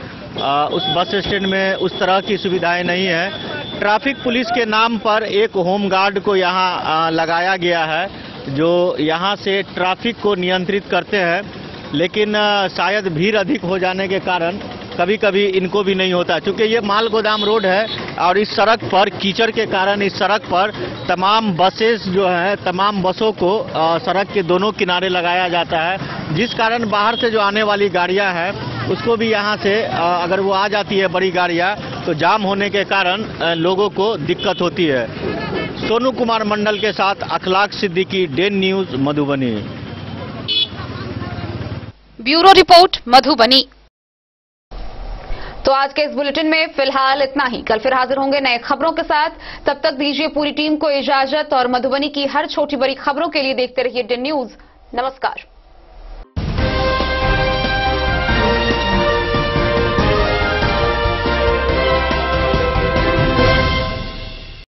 Speaker 22: उस बस स्टैंड में उस तरह की सुविधाएं नहीं है। ट्रैफिक पुलिस के नाम पर एक होम गार्ड को यहाँ लगाया गया है जो यहाँ से ट्रैफिक को नियंत्रित करते हैं, लेकिन शायद भीड़ अधिक हो जाने के कारण कभी कभी इनको भी नहीं होता, क्योंकि ये माल गोदाम रोड है और इस सड़क पर कीचड़ के कारण इस सड़क पर तमाम बसेस जो हैं, तमाम बसों को सड़क के दोनों किनारे लगाया जाता है, जिस कारण बाहर से जो आने वाली गाड़ियां हैं उसको भी यहाँ से अगर वो आ जाती है बड़ी गाड़ियां तो जाम होने के कारण लोगों को दिक्कत होती है। सोनू कुमार मंडल के साथ Akhlaq Siddiqui, den news, Madhubani.
Speaker 1: Bureau report, Madhubani. तो आज के इस बुलेटिन में फिलहाल इतना ही। कल फिर हाजिर होंगे नए खबरों के साथ। तब तक दीजिए पूरी टीम को इजाजत और मधुबनी की हर छोटी बड़ी खबरों के लिए देखते रहिए डेन न्यूज। नमस्कार।